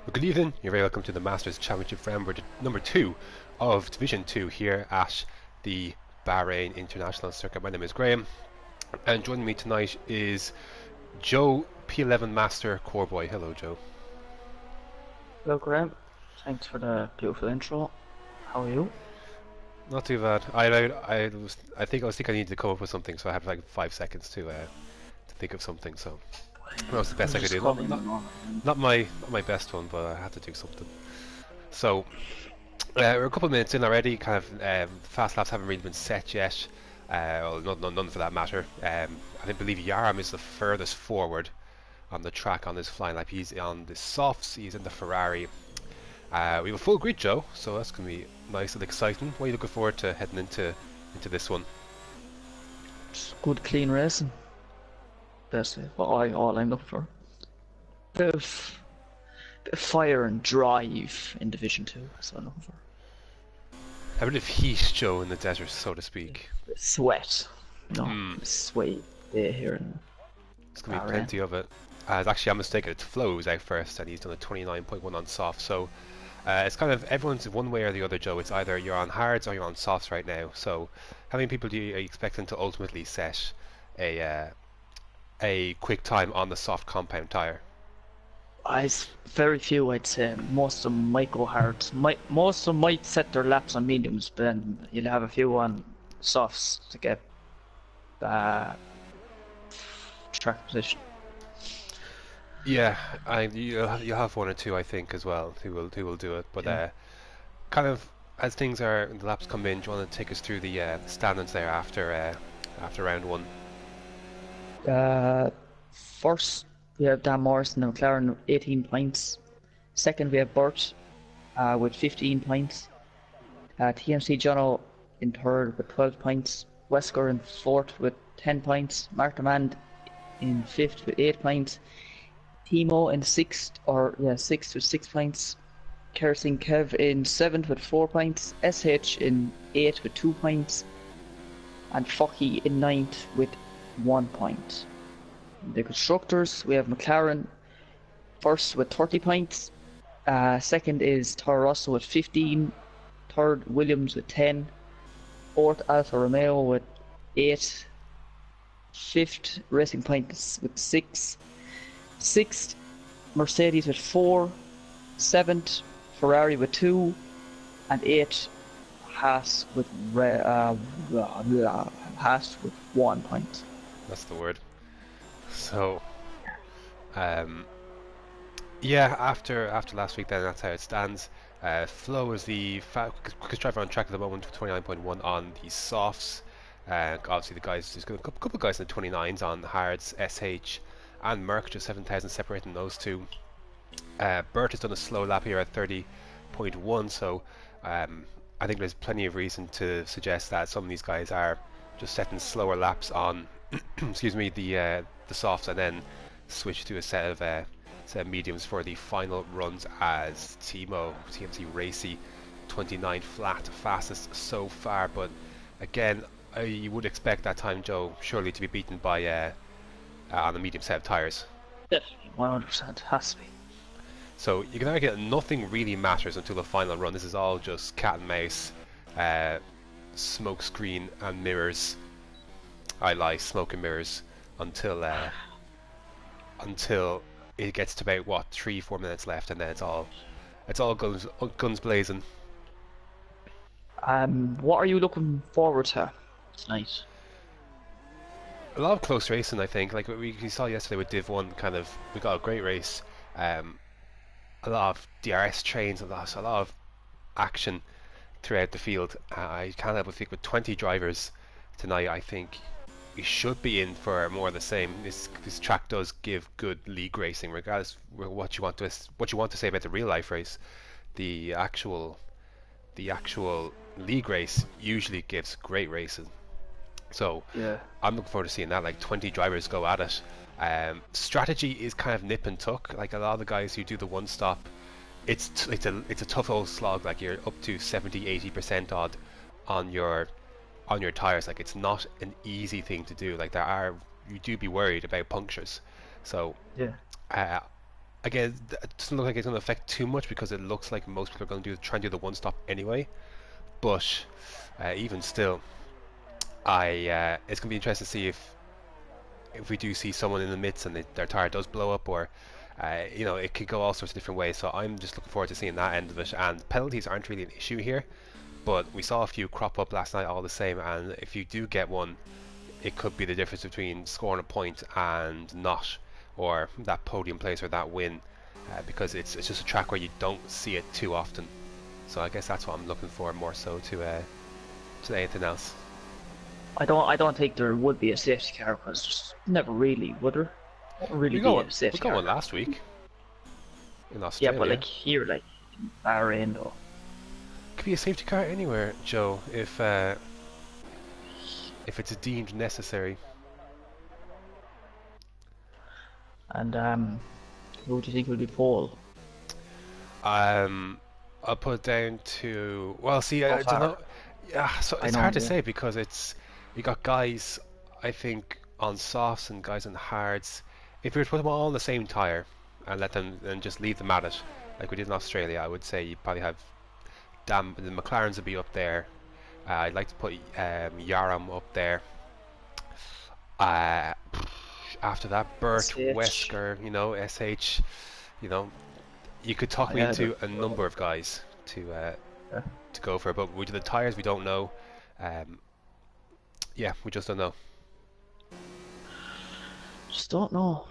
Well, good evening. You're very welcome to the Masters Championship round number 2 of Division 2 here at the Bahrain International Circuit. My name is Graham, and joining me tonight is Joe P11 Master Coreboy. Hello, Joe. Hello, Graham. Thanks for the beautiful intro. How are you? Not too bad. I think I needed to come up with something, so I had like 5 seconds to think of something. So that was the I'll best I could just do. call Not me not normal. not my best one, but I had to do something. So we're a couple of minutes in already. Kind of fast laps haven't really been set yet. Well, none for that matter. I believe Yaram is the furthest forward on the track on this flying lap. He's on the softs. He's in the Ferrari. We have a full grid, Joe, so that's going to be nice and exciting. What are you looking forward to heading into this one? Just good, clean racing. That's all I'm looking for. Bit of fire and drive in Division 2. That's what I'm looking for. A bit of heat, Joe, in the desert, so to speak. Bit of sweat. Hmm. Bit of sweat day here in There's going to be Bahrain. plenty of it. Actually, I'm mistaken. It's Flo who's out first, and he's done a 29.1 on soft. So it's kind of everyone's one way or the other, Joe. It's either you're on hards or you're on softs right now. So how many people are you expecting to ultimately set a quick time on the soft compound tire? It's very few, I'd say. Most of them might go hard. Most of them might set their laps on mediums, but then you'll have a few on softs to get uh, track position. Yeah, you'll have one or two, I think, as well, who will do it. But Yeah. kind of as things are, the laps come in. Do you want to take us through the standings there after round one? Uh, First, we have Dan Morrison and McLaren 18 points. Second, we have Burt with 15 points. TMC Jono in third with 12 points. Wesker in fourth with 10 points. Mark Demand in fifth with 8 points. Timo in sixth with 6 points. Kerosene Kev in seventh with 4 points. SH in eighth with 2 points. And Focky in ninth with 1 point. The constructors, we have McLaren first with 30 points. Second is Toro Rosso with 15. Third, Williams with 10. Fourth, Alfa Romeo with 8. Fifth, Racing Point with 6. Sixth, Mercedes with 4. Seventh, Ferrari with 2. And eighth, Haas with Haas with 1 point. That's the word. So, um, yeah, after last week, then that's how it stands. Flo is the quickest driver on track at the moment with 29.1 on the softs. Obviously, there's a couple of guys in the 29s on hards, SH and Merck, just 7,000 separating those two. Burt has done a slow lap here at 30.1, so I think there's plenty of reason to suggest that some of these guys are just setting slower laps on, excuse me, the softs, and then switch to a set of mediums for the final runs as TMC Racy 29 flat, fastest so far. But again, you would expect that time, Joe, surely to be beaten by on a medium set of tires. Definitely, 100% has to be. So you can argue that nothing really matters until the final run. This is all just cat and mouse, smoke screen and mirrors. I lie, smoke and mirrors until it gets to about what 3-4 minutes left, and then it's all guns blazing. What are you looking forward to tonight? A lot of close racing, I think. Like we saw yesterday with Div 1, we got a great race. Um, a lot of DRS trains, a lot of action throughout the field. I can't help but think with 20 drivers tonight, I think we should be in for more of the same. This track does give good league racing, regardless of what you want to say about the real life race. The actual league race usually gives great racing. So Yeah. I'm looking forward to seeing that. Like 20 drivers go at it. Strategy is kind of nip and tuck. Like a lot of the guys who do the one stop, it's a tough old slog. Like you're up to 70-80% odd on your tires. Like it's not an easy thing to do. Like you do be worried about punctures. So Yeah. uh, again, it doesn't look like it's going to affect too much because it looks like most people are going to try and do the one stop anyway. But even still, it's going to be interesting to see if we do see someone in the midst and their tire does blow up, or it could go all sorts of different ways. So I'm just looking forward to seeing that end of it. And penalties aren't really an issue here, but we saw a few crop up last night all the same. And if you do get one, it could be the difference between scoring a point and not, or that podium place or that win, because it's just a track where you don't see it too often. So I guess that's what I'm looking for more so to anything else. I don't think there would be a safety car because never really would there. Won't really be a We safety got car. one last week in Yeah, but Australia. like here, like in Bahrain or Could be a safety car anywhere, Joe, if it's deemed necessary. and who do you think will be pole Um, I'll put it down to, well, see, so I don't far? know. Yeah, so I it's know, hard to yeah. say because you got guys, I think, on softs and guys on hards. If you were to put them all on the same tire and let them and just leave them at it, like we did in Australia, I would say you probably have the McLarens would be up there. I'd like to put Yaram up there. Uh, after that, Burt, SH. Wesker, SH, you know, you could talk Oh, me yeah, into a number of guys yeah. to go for, but with the tires, we don't know. Um, yeah, we just don't know. Just don't know.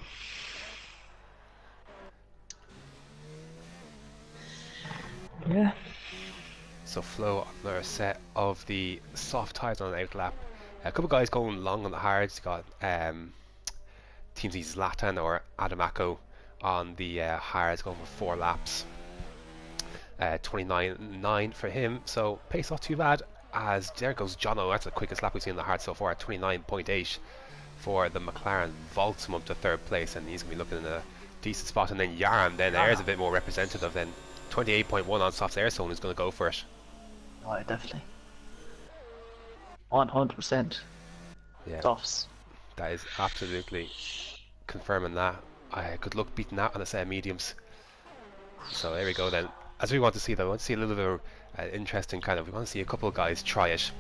Yeah. So Flo on their set of the soft tires on an out lap. A couple of guys going long on the hards. Got teams like Zlatan or Adamako on the hards going for 4 laps. 29.9 for him, so pace not too bad. As there goes Jono, that's the quickest lap we've seen in the hard so far at 29.8 for the McLaren. Vaults him up to third place, and he's going to be looking in a decent spot. And then Yaram, then there's a bit more representative. Then 28.1 on soft air zone is going to go for it. Oh, yeah, definitely. 100% Yeah, softs. that is absolutely confirming that. I could look beating that on a set of mediums. So there we go then. As we want to see though, we want to see a little bit of interesting kind of, we want to see a couple of guys try it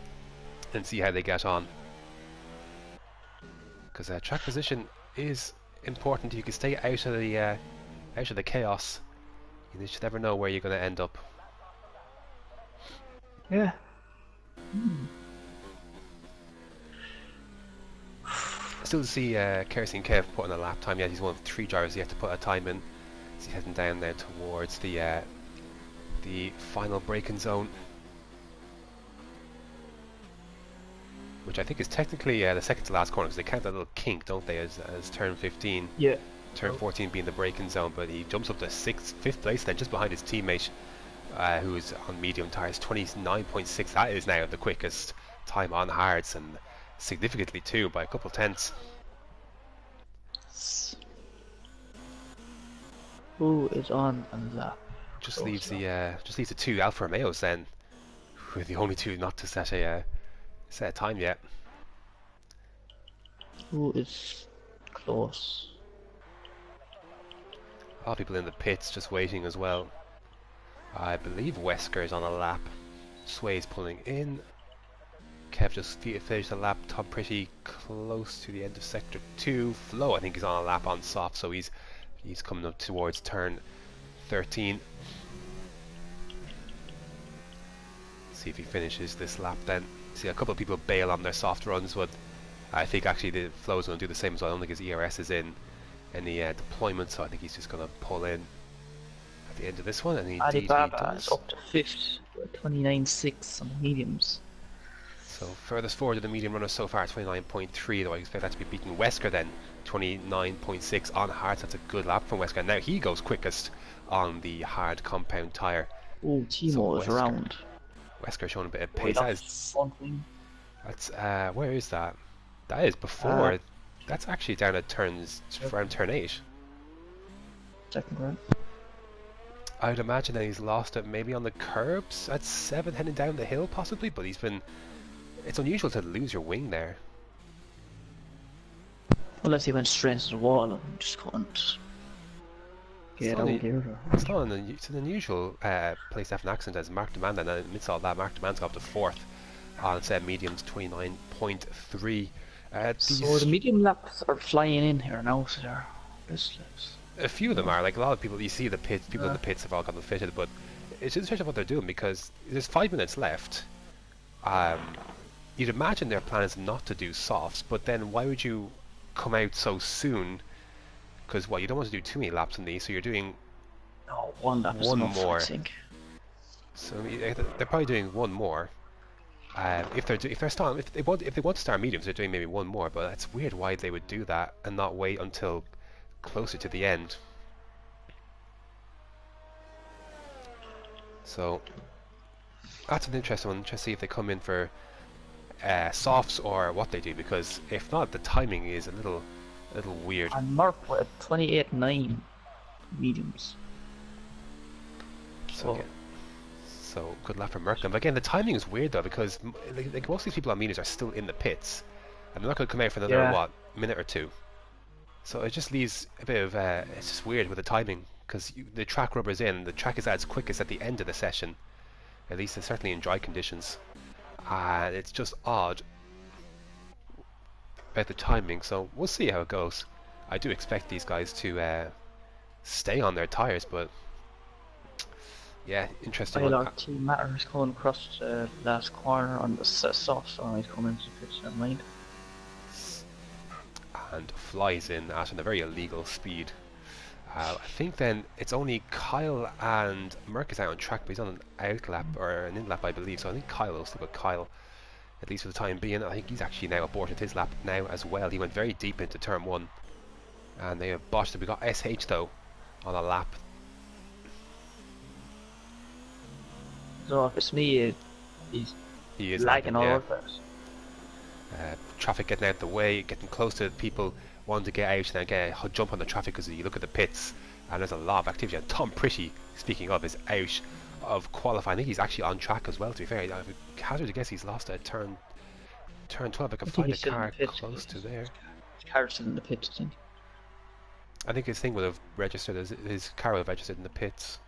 and see how they get on. Because track position is important. You can stay out of the chaos. You just never know where you're going to end up. Yeah. Still to see Kerosene Kev putting a lap time yet. He's one of 3 drivers yet to put a time in. He's heading down there towards the final braking zone, which I think is technically the second to last corner, because they count that little kink, don't they, as turn 15, Yeah. turn 14 being the braking zone. But he jumps up to fifth place then, just behind his teammate, who is on medium tires. 29.6. That is now the quickest time on hards, and significantly too, by a couple tenths. Who is on a lap? Just leaves the 2 Alfa Romeos then, who are the only 2 not to set a time yet. Who is close? A lot of people in the pits just waiting as well. I believe Wesker is on a lap. Sway's pulling in. Kev just finished the lap. Tom pretty close to the end of sector 2. Flo, I think, is on a lap on soft, so he's coming up towards turn 13. See if he finishes this lap then. See a couple of people bail on their soft runs, but I think actually the Flo's going to do the same as well. I don't think his ERS is in the deployment, so I think he's just going to pull in at the end of this one, and indeed he Alibaba is does. up to 5th, 29.6 on the mediums. So furthest forward of the medium runner so far, 29.3, though I expect that to be beating Wesker then, 29.6 on hards. That's a good lap from Wesker. Now he goes quickest on the hard compound tyre. Oh, Timo is around. Wesker showing a bit of Right pace. off front wing. That's where is that? That is before. That's actually down at around turn 8. Second round. I would imagine that he's lost it maybe on the curbs at 7 heading down the hill possibly, but it's unusual to lose your wing there. Unless he went straight into the wall and just couldn't. Yeah, that won't be here. It's an unusual place to have an accident as Mark Demand, and amidst all that, Mark Demand's got up to fourth on said mediums 29.3. So the These medium laps are flying in here now, so they're A few of them are like a lot of people. You see the pits, people in uh, the pits have all gotten fitted, but it's interesting what they're doing because there's 5 minutes left. Um, you'd imagine their plan is not to do softs, but then why would you come out so soon? Because you don't want to do too many laps on these, so you're doing no, one lap is one enough, I more. think. So they're probably doing one more. If they're starting, if they want to start mediums, they're doing maybe one more. But it's weird why they would do that and not wait until closer to the end. So that's an interesting one. Just see if they come in for softs or what they do, because if not, the timing is a little weird. And Mark with 28.9 mediums. So again, so good luck for Merklin. But again, the timing is weird though, because like most of these people on mediums are still in the pits, and they're not going to come out for another minute or two. So it just leaves a bit of it's just weird with the timing, because the track rubber's in. The track is at its quickest at the end of the session, at least certainly in dry conditions. And it's just odd about the timing, so we'll see how it goes. I do expect these guys to stay on their tyres, but yeah, interesting one. ILRT Matters going across the last corner on the soft, so he's coming into the pitch, never mind. And flies in at a very illegal speed. I think then it's only Kyle and Merck is out on track, but he's on an out lap or an in lap, I believe. So I think Kyle will stick with Kyle, at least for the time being. I think he's actually now aborted his lap now as well. He went very deep into turn one, and they have botched it. We got SH though on a lap. So if it's me, he is lagging all over it. Traffic getting out the way, getting close to people wanting to get out and then jump on the traffic, because you look at the pits and there's a lot of activity. And Tom Pretty, speaking of, is out of qualifying. I think he's actually on track as well, to be fair. I would hazard to guess he's lost a turn 12. I can find a car close to there. His car's still in the pits, I think. I think his thing would have registered, his car would have registered in the pits.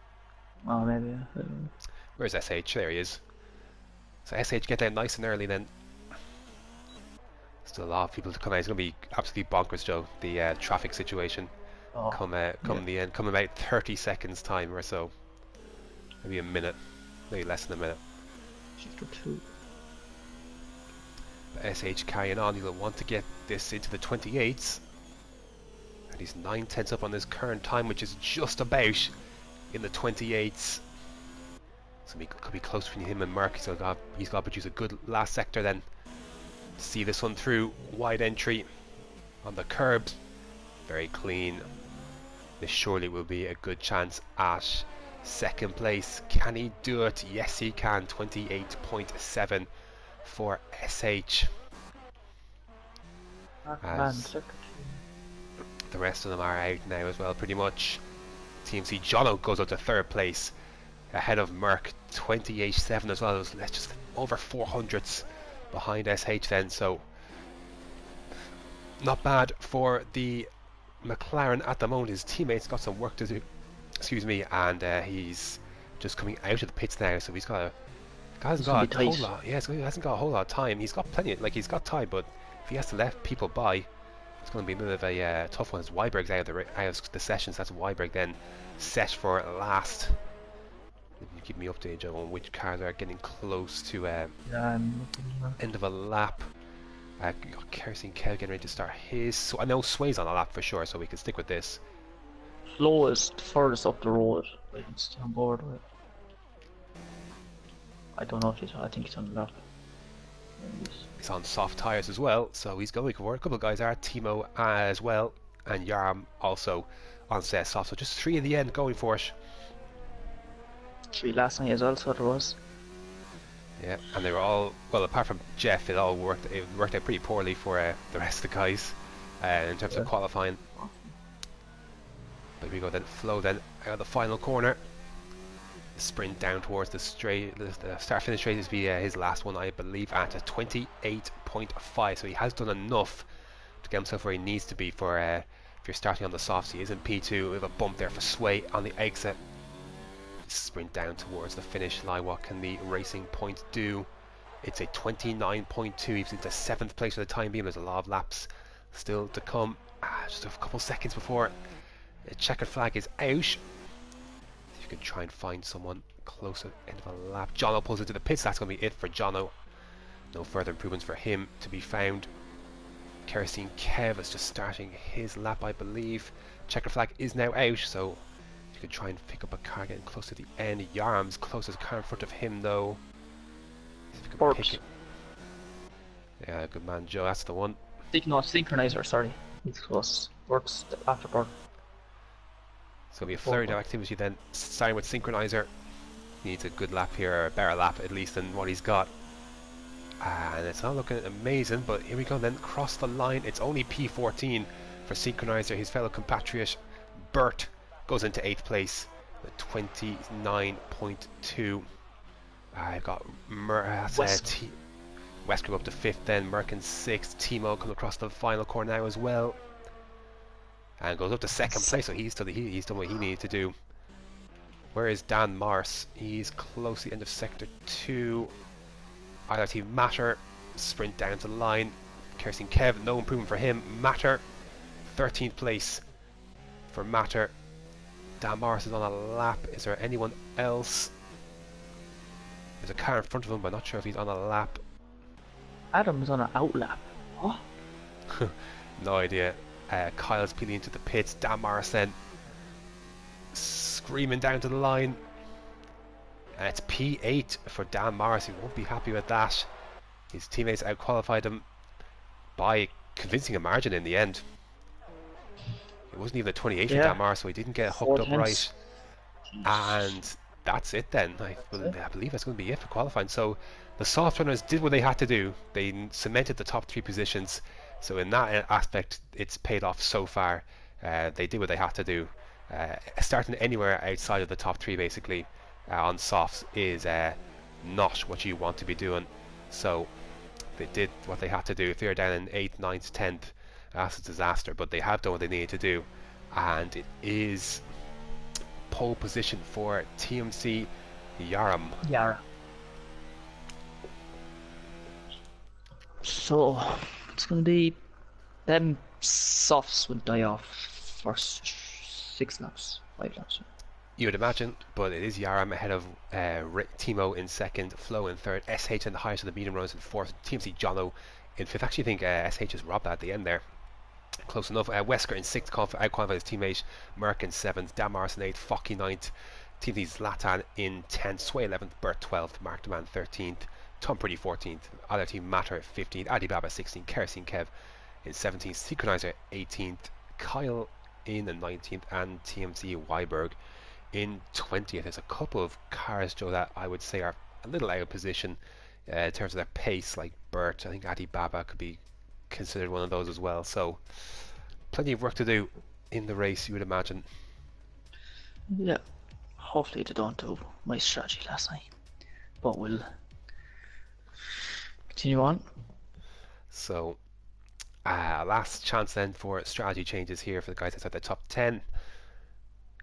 Oh, maybe, yeah. Where's SH? There he is. So SH get down nice and early then. Still a lot of people to come out. It's going to be absolutely bonkers, Joe. The traffic situation come the end. Come about 30 seconds time or so. Maybe a minute, maybe less than a minute. Shifter 2. But SH carrying on. He'll want to get this into the 28s, and he's 9/10 up on his current time, which is just about in the 28s. So he could be close between him and Merck. So he's got to produce a good last sector then. See this one through. Wide entry on the curbs, very clean. This surely will be a good chance at second place. Can he do it? Yes, he can. 28.7 for SH. As the rest of them are out now as well, pretty much. TMC Jono goes up to third place, ahead of Merck. 28.7 as well. That's just over 400ths behind SH then, so not bad for the McLaren at the moment. His teammates got some work to do, excuse me, and he's just coming out of the pits now, so he's got hasn't got a whole lot. Yeah, he hasn't got a whole lot of time. He's got plenty, he's got time, but if he has to let people by, it's going to be a bit of a tough one. As Weiberg's out of the sessions, that's Weiberg then set for last. You keep me updated, Joe, on which cars are getting close to end of a lap. Got Kerosene Kev getting ready to start his. So I know Sway's on a lap for sure, so we can stick with this. Flo is furthest up the road. I can stay on board with. I don't know if I think he's on the lap. He's on soft tyres as well, so he's going for it. A couple of guys are. Timo as well, and Yarm also on set soft. So just 3 in the end going for it. 3 last night as well, so there was. Yeah, and they were all, well, apart from Jeff, it worked out pretty poorly for the rest of the guys in terms of qualifying. But we go then, Flo then out of the final corner. Sprint down towards the straight, the start finish straight is be his last one, I believe, at a 28.5. So he has done enough to get himself where he needs to be for If you're starting on the softs, he is in P2. We have a bump there for Sway on the exit. Sprint down towards the finish line. What can the racing point do? It's a 29.2. He's into 7th place for the time being. There's a lot of laps still to come. Just a couple seconds before the checkered flag is out. If you can try and find someone closer end of a lap. Jono pulls into the pits. That's going to be it for Jono. No further improvements for him to be found. Kerosene Kev is just starting his lap, I believe. Checker flag is now out, so you can try and pick up a car getting close to the end. Yarm's closest car in front of him, though. If you can pick it. Yeah, good man, Joe. That's the one. No, synchronizer. Sorry, it's close. Works after Burke. So it'll be a flurry of activity then, starting with synchronizer. He needs a good lap here, or a better lap at least than what he's got. And it's not looking amazing, but here we go then, cross the line. It's only P14 for Synchronizer. His fellow compatriot Bert goes into 8th place with 29.2. I've got Wesker up to 5th then, Merck in 6th. Timo coming across the final corner now as well. And goes up to 2nd place, so he's done what he needed to do. Where is Dan Mars? He's close to the end of Sector 2. Either team Matter, sprint down to the line. Kerosene Kev, no improvement for him. Matter, 13th place for Matter. Dan Morris is on a lap. Is there anyone else? There's a car in front of him, but I'm not sure if he's on a lap. Adam's on an out lap. What? No idea. Kyle's peeling into the pits. Dan Morris then screaming down to the line. And it's P8 for Dan Morris. He won't be happy with that. His teammates outqualified him by convincing a margin in the end. It wasn't even a 28 for Dan Morris, so he didn't get hooked up right. And that's it then. I believe that's going to be it for qualifying. So the soft runners did what they had to do. They cemented the top 3 positions. So in that aspect, it's paid off so far. They did what they had to do. Starting anywhere outside of the top 3 basically on softs is not what you want to be doing. So they did what they had to do. If they're down in 8th, 9th, 10th, that's a disaster, but they have done what they needed to do, and it is pole position for TMC Yaram. Yara. So it's going to be them softs would die off first 6 laps, 5 laps. You would imagine, but it is Yaram ahead of Timo in 2nd, Flo in 3rd, SH in the highest of the medium runners in 4th, TMC Jono in 5th. Actually, I think SH has robbed that at the end there. Close enough. Wesker in 6th, outqualified his teammate. Merck in 7th, Dan Morris in 8th, Focky 9th, TMC Zlatan in 10th, Sway 11th, Bert 12th, Mark the Man 13th, Tom Pretty 14th, other team Matter 15th, Adi Baba 16th, Kerosene Kev in 17th, Synchronizer 18th, Kyle in the 19th, and TMC Weiberg in 20th. There's a couple of cars, Joe, that I would say are a little out of position in terms of their pace, like Bert. I think Adi Baba could be considered one of those as well. So plenty of work to do in the race, you would imagine. Yeah, hopefully they don't do my strategy last night, but we'll continue on. So last chance then for strategy changes here for the guys outside the top 10.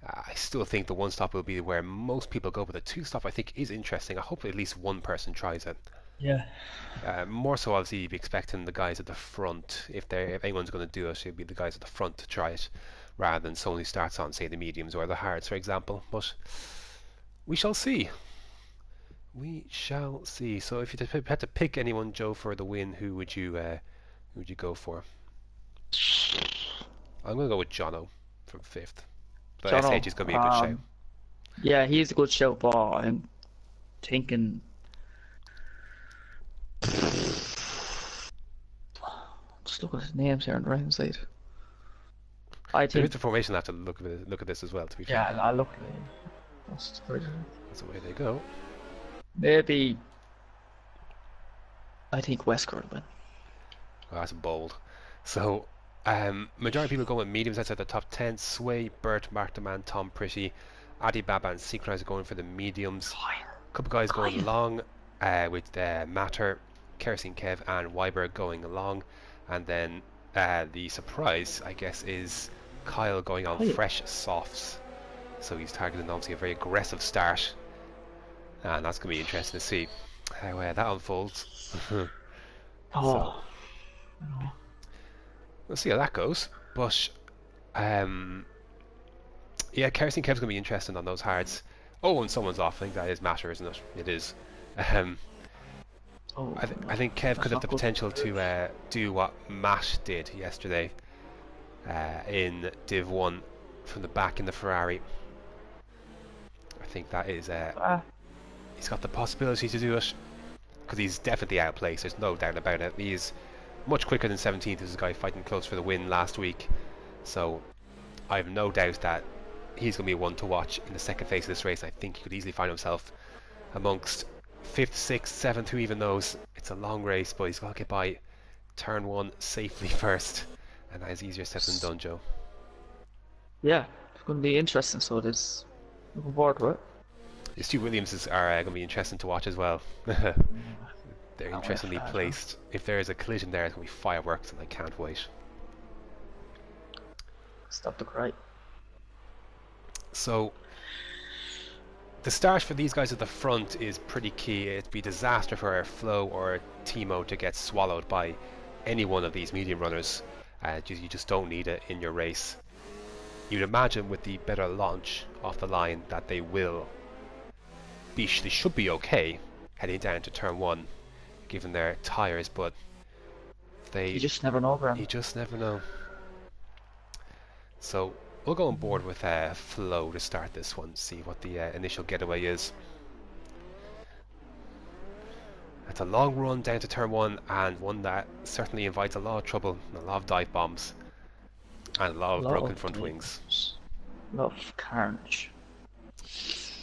I still think the 1-stop will be where most people go, but the 2-stop I think is interesting. I hope at least one person tries it. Yeah. More so, obviously, you'd be expecting the guys at the front. If anyone's going to do it, it'd be the guys at the front to try it, rather than someone who starts on, say, the mediums or the hards, for example. But we shall see. We shall see. So, if you had to pick anyone, Joe, for the win, who would you go for? I'm going to go with Jono from 5th. But Jono, SH is going to be a good shout. Yeah, he's a good shout, but I'm thinking. Just look at his names here on the right hand side. I There think. is the formation. I have to look at this as well. To be fair. Yeah, I look at him. That's the way they go. Maybe. I think Wesker would win. Oh, that's bold. So, majority of people go with mediums outside the top 10. Sway, Bert, Mark the Man, Tom Pretty, Adi Baba and Synchronizer going for the mediums. A couple guys going long with Matter, Kerosene Kev and Weiberg going along. And then the surprise, I guess, is Kyle going on Kyle. fresh softs, so he's targeting obviously a very aggressive start, and that's going to be interesting to see how that unfolds. So Oh, no. we'll see how that goes. But yeah, Kerosene Kev's going to be interesting on those hards. Oh, and someone's off. I think that is Matter, isn't it? It is. Um, Oh, I think Kev could that's have not the good. potential to do what Matt did yesterday in Div 1 from the back in the Ferrari. I think that is Ah, he's got the possibility to do it because he's definitely outplaced. There's no doubt about it. He's much quicker than 17th. This is a guy fighting close for the win last week, so I have no doubt that he's going to be one to watch in the second phase of this race. I think he could easily find himself amongst 5th, 6th, 7th, who even knows. It's a long race, but he's got to get by turn 1 safely first, and that is easier said than done, Joe. yeah, it's going to be interesting. So it is. Looking forward to it. These two Williamses are going to be interesting to watch as well. They're Can't wait for interestingly that. Huh? placed. If there is a collision there, it's going to be fireworks, and I can't wait. Stop the cry. So the start for these guys at the front is pretty key. It'd be disaster for Flo or Timo to get swallowed by any one of these medium runners. You just don't need it in your race. You'd imagine with the better launch off the line that they should be okay heading down to turn 1 given their tyres, but You just never know, Graham. you just never know. So we'll go on board with Flo to start this one, see what the initial getaway is. It's a long run down to turn 1, and one that certainly invites a lot of trouble, and a lot of dive bombs, and a lot A of lot broken of front wings. a lot of carnage.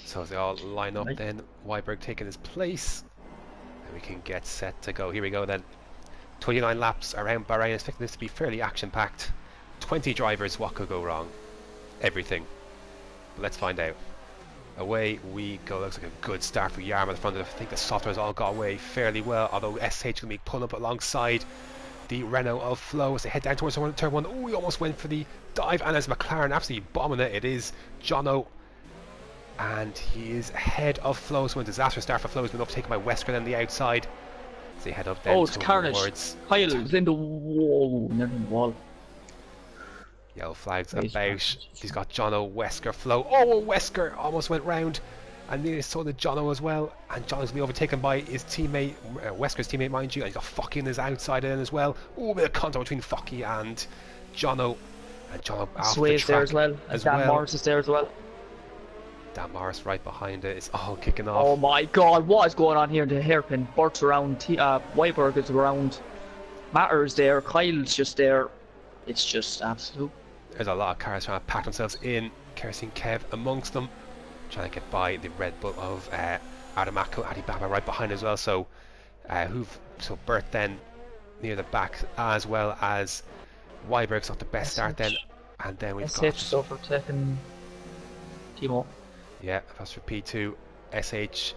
So as they all line up Right. then, Weiberg taking his place, and we can get set to go. Here we go then. 29 laps around Bahrain, expecting this to be fairly action-packed. 20 drivers, what could go wrong? Everything. Let's find out. Away we go. Looks like a good start for Yarm at the front. I think the software's all got away fairly well, although SH going to be pulling up alongside the Renault of Flo as they head down towards turn 1. Oh, he almost went for the dive, and as McLaren absolutely bombing it, it is Jono, and he is ahead of Flo. So a disastrous start for Flo. Has been overtaken by Wesker on the outside. As they head up then Oh, it's carnage. towards Kyle's in the wall. Never in the wall. yellow flags Raise about. flags. He's got Jono, Wesker, Flo. Oh, Wesker almost went round, and nearly saw the Jono as well. And Jono's going to be overtaken by his teammate, Wesker's teammate, mind you. And he's got Focky in his outside in as well. Oh, a bit of contact between Focky and Jono. And Jono off the Sway's track there as well. And Dan Morris is there as well. Dan Morris right behind it. It's all kicking off. Oh my god, what is going on here? The hairpin. Bert's around. Weiberg is around. Matter's there. Kyle's just there. It's just absolute. There's a lot of cars trying to pack themselves in. Kerosene Kev amongst them, trying to get by the Red Bull of Adamako, Adibaba right behind as well. So, Bert then near the back, as well as Weiberg's got the best start then, and then we've got SH overtaking Timo. yeah, that's for P2. SH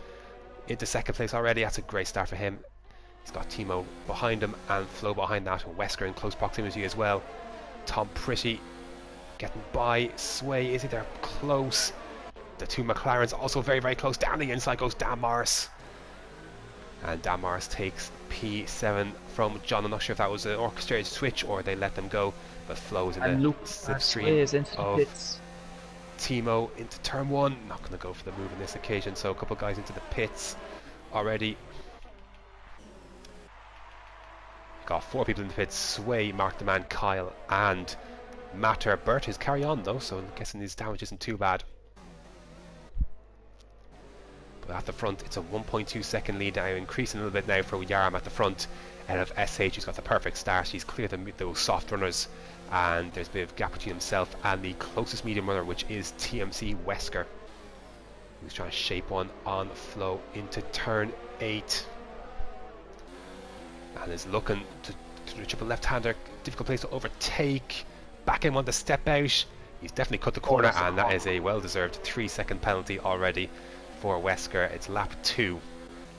into second place already. That's a great start for him. He's got Timo behind him and Flo behind that, and Wesker in close proximity as well. Tom Pretty getting by. Sway, is he there close? The two McLarens also very, very close. Down the inside goes Dan Morris. And Dan Morris takes P7 from John. I'm not sure if that was an orchestrated switch or they let them go, but Flo is in And the Luke Sway slipstream is into the of pits. Timo into turn 1. Not going to go for the move on this occasion, so a couple of guys into the pits already. Got 4 people in the pits: Sway, Mark the Man, Kyle, and Matter. Bert is carry on though, so I'm guessing his damage isn't too bad. But at the front, it's a 1.2 second lead now, increasing a little bit now for Yarm at the front. Out of SH, who's got the perfect start. He's cleared those soft runners, and there's a bit of gap between himself and the closest medium runner, which is TMC Wesker, who's trying to shape one on Flo into turn 8. And is looking to the triple left-hander. Difficult place to overtake. Back in one to step out. He's definitely cut the corner, and that is a well-deserved 3-second penalty already for Wesker. It's lap 2,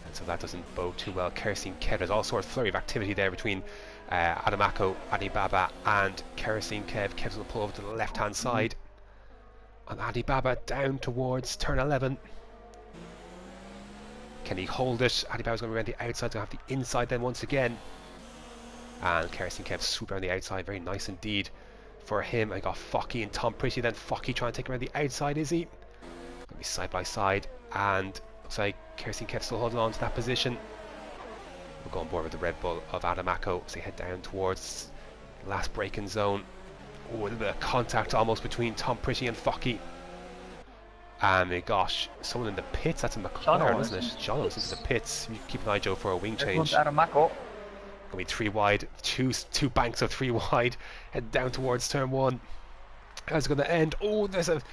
and so that doesn't bode too well. Kerosene Ked, there's all sort of flurry of activity there between Adamako, Adibaba and Kerosene Kev. Kev's going to pull over to the left hand side. And Adibaba down towards turn 11. Can he hold it? Adibaba's going to be around the outside, going to have the inside then once again. And Kerosene Kev swoop around the outside, very nice indeed for him. I got Focky and Tom Pretty, then Focky trying to take around the outside, is he? Going to be side by side, and looks like Kerosene Kev still holding on to that position. We'll go on board with the Red Bull of Adamako as they head down towards the last braking zone. Oh, a little bit of contact almost between Tom Pretty and Focky. And my gosh, someone in the pits. That's a McLaren, isn't it? Jono's into the pits. You keep an eye, Joe, for a wing change. Adamako. Gonna be 3 wide, two banks of 3 wide, head down towards turn 1. How's it gonna end? Oh, I think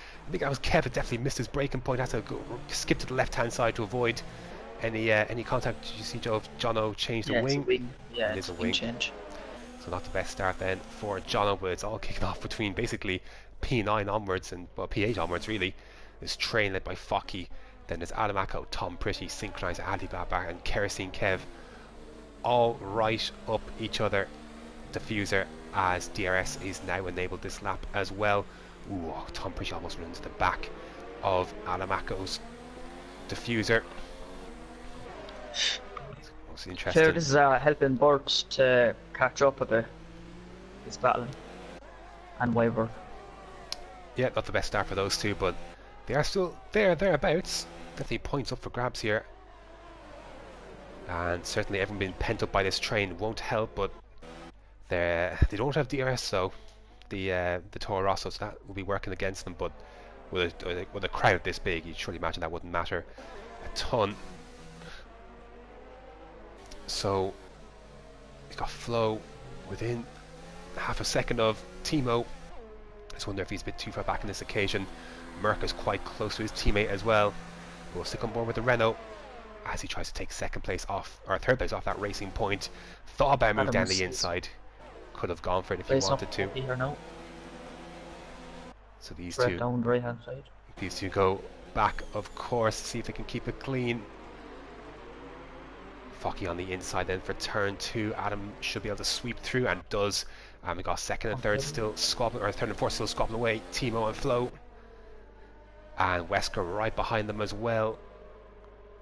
that was Kev. Definitely missed his braking point. Had to go, skip to the left hand side to avoid any contact. Did you see Jono change the wing? It's a wing. Yeah, it it's is a wing change. So not the best start then for Jono, but it's all kicking off between basically P9 onwards and P8 onwards really. This train led by Focky, then there's Adamako, Tom Pretty, Synchronized Alibaba and Kerosene Kev, all right up each other. Diffuser as DRS is now enabled this lap as well. Ooh, Tom Pretty almost runs to the back of Adamako's Diffuser. Most interesting. So this is helping Burt to catch up a bit. He's battling. And Weber. Yeah, not the best start for those two, but they are still thereabouts. Definitely points up for grabs here. And certainly everyone being pent up by this train won't help, but they don't have DRS, so the Toro Rosso, so that will be working against them. But with a crowd this big, you'd surely imagine that wouldn't matter a ton. So he's got Flo within half a second of Timo. I just wonder if he's a bit too far back on this occasion. Merck is quite close to his teammate as well. We'll stick on board with the Renault as he tries to take second place off, or third place off that racing point. Thought about a move down the inside. Could have gone for it if he wanted to. Here now. So these Right two, down the right hand side. these two go back, of course, see if they can keep it clean. Focky on the inside then for turn 2. Adam should be able to sweep through and does. And we got second and third still squabbling, or third and fourth still squabbling away. Timo and Flo. And Wesker right behind them as well.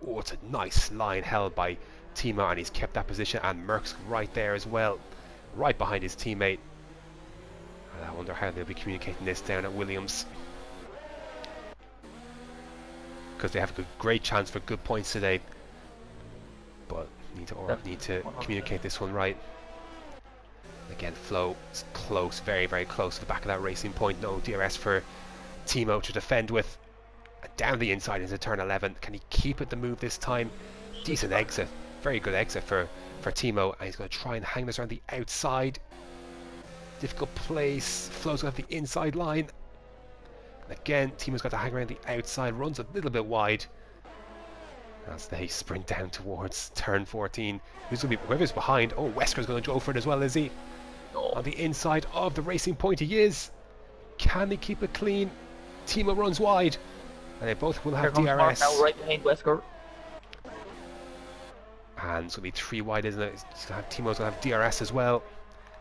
Oh, it's a nice line held by Timo, and he's kept that position. And Merck's right there as well, right behind his teammate. And I wonder how they'll be communicating this down at Williams, because they have a great chance for good points today. But need to communicate this one right. Again, Flo is close, very, very close to the back of that racing point. No DRS for Timo to defend with. Down the inside into turn 11. Can he keep it the move this time? Decent exit, very good exit for Timo, and he's going to try and hang this around the outside. Difficult place. Flo's got the inside line. And again, Timo's got to hang around the outside. Runs a little bit wide as they sprint down towards turn 14. Who's going to be whoever's behind? Oh, Wesker's going to go for it as well, is he? On the inside of the racing point, he is. Can they keep it clean? Timo runs wide. And they both will have DRS. Now right behind Wesker. And it's going to be 3 wide, isn't it? Timo's going to have DRS as well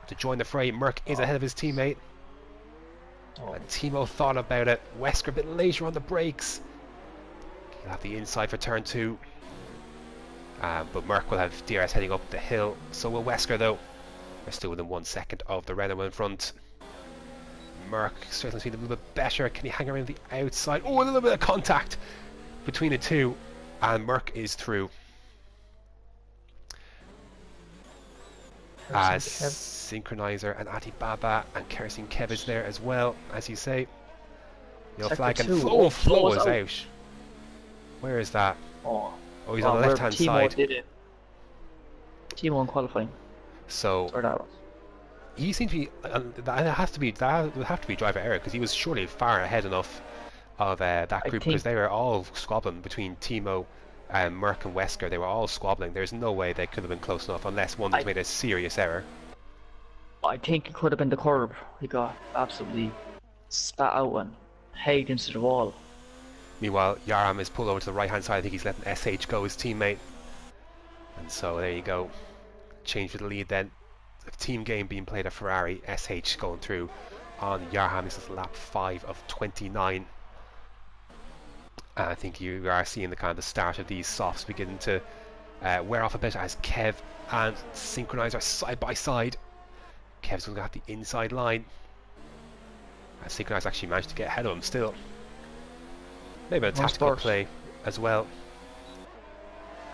to join the fray. Merck is ahead of his teammate. And Timo thought about it. Wesker a bit later on the brakes. He'll have the inside for turn 2. But Merck will have DRS heading up the hill. So will Wesker though. They're still within 1 second of the Renault in front. Merck certainly seemed a little bit better. Can he hang around the outside? Oh, a little bit of contact between the two, and Merck is through. As Synchronizer and Adibaba and Kerosene Kev is there as well, as you say. Yellow flag and Flo is out. Where is that? Oh, he's on the left hand side. Timo in qualifying. So he seems to be. That would have to be driver error, because he was surely far ahead enough of that group, because they were all squabbling between Timo, Merck and Wesker. They were all squabbling. There's no way they could have been close enough unless one has made a serious error. I think it could have been the curb. He got absolutely spat out and hacked into the wall. Meanwhile, Yaram is pulled over to the right hand side. I think he's letting SH go, his teammate. And so there you go. Change for the lead then. team game being played at Ferrari. SH going through on Yarham. This is lap 5 of 29. And I think you are seeing the kind of the start of these softs beginning to wear off a bit as Kev and Synchronize are side by side. Kev's going to have the inside line. And Synchronize actually managed to get ahead of him still. Maybe a tactical play as well.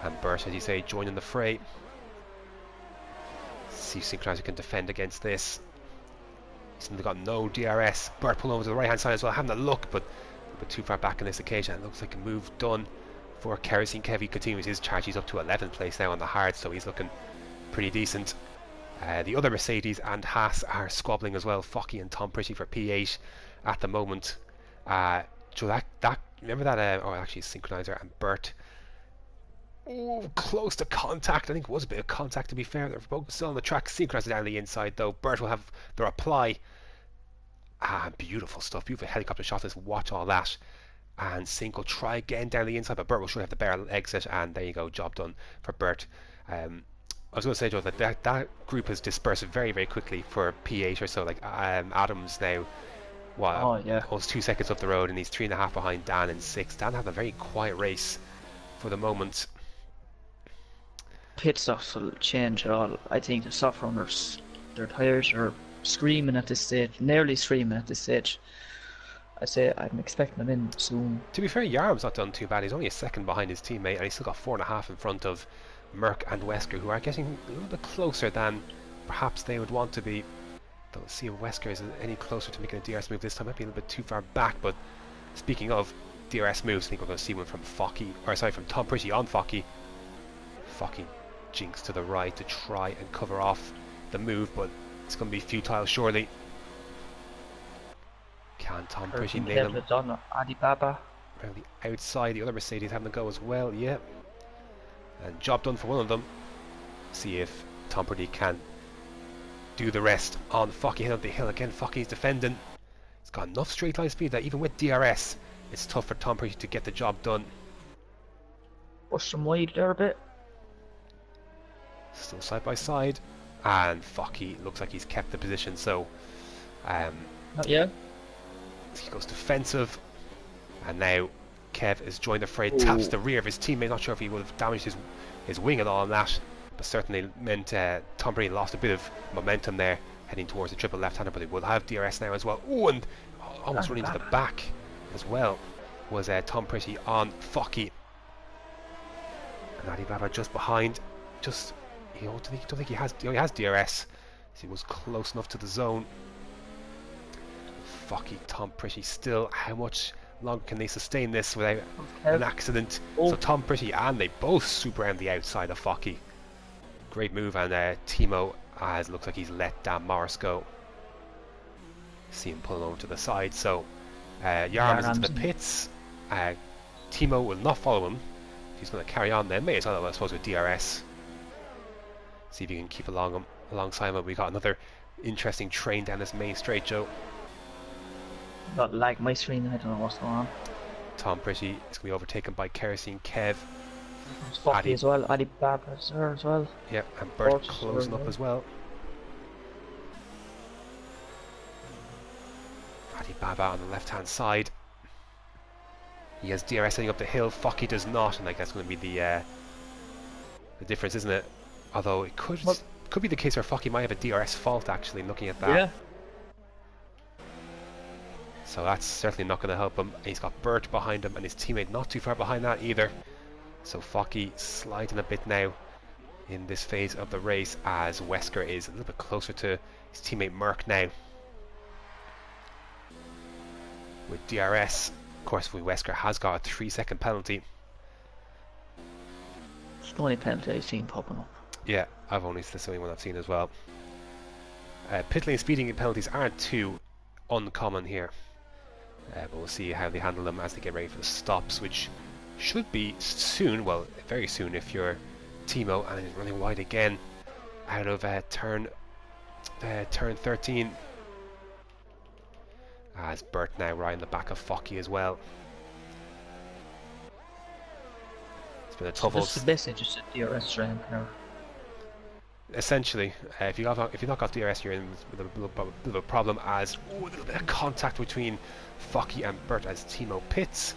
And Bert, as you say, joining the fray. See if Synchronizer can defend against this. He's got no DRS. Bert pulling over to the right hand side as well, having a look, but a bit too far back on this occasion. It looks like a move done for Kerosene Kev. He continues his charge. He's up to 11th place now on the hard, so he's looking pretty decent. The other Mercedes and Haas are squabbling as well. Focky and Tom Pretty for P8 at the moment. So that remember that? Oh, actually, Synchronizer and Bert. Oh, close to contact. I think it was a bit of contact, to be fair. They're both still on the track. Synchronizer down the inside, though. Bert will have the reply. Beautiful stuff. Beautiful helicopter shot. Let's watch all that. And Sync will try again down the inside, but Bert will surely have the barrel exit. And there you go. Job done for Bert. I was going to say, Joe, that group has dispersed very, very quickly for P8 or so. Like Adams now, almost 2 seconds up the road, and he's 3.5 behind Dan in 6th. Dan having a very quiet race for the moment. Pit stops will change at all. I think the soft runners, their tyres are screaming at this stage, nearly screaming at this stage. I say I'm expecting them in soon. To be fair, Yarm's not done too bad. He's only a second behind his teammate, and he's still got 4.5 in front of Merck and Wesker, who are getting a little bit closer than perhaps they would want to be. Don't see if Wesker is any closer to making a DRS move this time. Might be a little bit too far back, but speaking of DRS moves, I think we're going to see one from from Tom Pretty on Focky. Focky jinks to the right to try and cover off the move, but it's going to be futile surely. Can Tom Pretty nail him? Alibaba Around the outside, the other Mercedes having a go as well, yeah. And job done for one of them. See if Tom Pretty can do the rest on Focky. Head up the hill again. Focky's defending. He's got enough straight line speed that even with DRS, it's tough for Tom Pretty to get the job done. Push him wide there a bit. Still side by side, and Focky looks like he's kept the position. So, not yet. He goes defensive, and now Kev is joined the fray. Taps the rear of his teammate. Not sure if he would have damaged his wing at all on that, but certainly meant Tom Brady lost a bit of momentum there, heading towards the triple left-hander. But he will have DRS now as well. Oh, and almost running to the back as well was Tom Pretty on Focky, and Alibaba just behind. I don't think he has DRS. So he was close enough to the zone. Focky, Tom Pretty still. How much longer can they sustain this without an accident? So Tom Pretty and they both super around the outside of Focky. Great move, and Timo looks like he's let Dan Morris go. See him pulling over to the side. So Yarm is into the pits. Timo will not follow him. He's going to carry on then. May as well, I suppose, with DRS. See if you can keep alongside him. We got another interesting train down this main straight, Joe. Got lag my screen. I don't know what's going on. Tom Pretty is going to be overtaken by Kerosene Kev. Focky as well. Alibaba's there as well. Yep, and Bert closing up as well. Alibaba on the left hand side. He has DRS heading up the hill. Focky does not, and that's going to be the difference, isn't it? Although it could be the case where Focky might have a DRS fault, actually, looking at that. Yeah. So that's certainly not going to help him. He's got Bert behind him, and his teammate not too far behind that either. So Focky sliding a bit now in this phase of the race, as Wesker is a little bit closer to his teammate Merck now. With DRS, of course, Wesker has got a 3-second penalty. It's the only penalty I've seen popping up. Yeah, that's the only one I've seen as well. Pit lane speeding penalties aren't too uncommon here, but we'll see how they handle them as they get ready for the stops, which should be soon. Well, very soon if you're Timo, and he's running wide again out of turn 13. As Bert now right in the back of Focky as well. It's been a tough. This is basically just a DRS train now. Essentially, if you have not got DRS, you're in with a little bit of a problem. As a little bit of contact between Focky and Bert as Timo pits.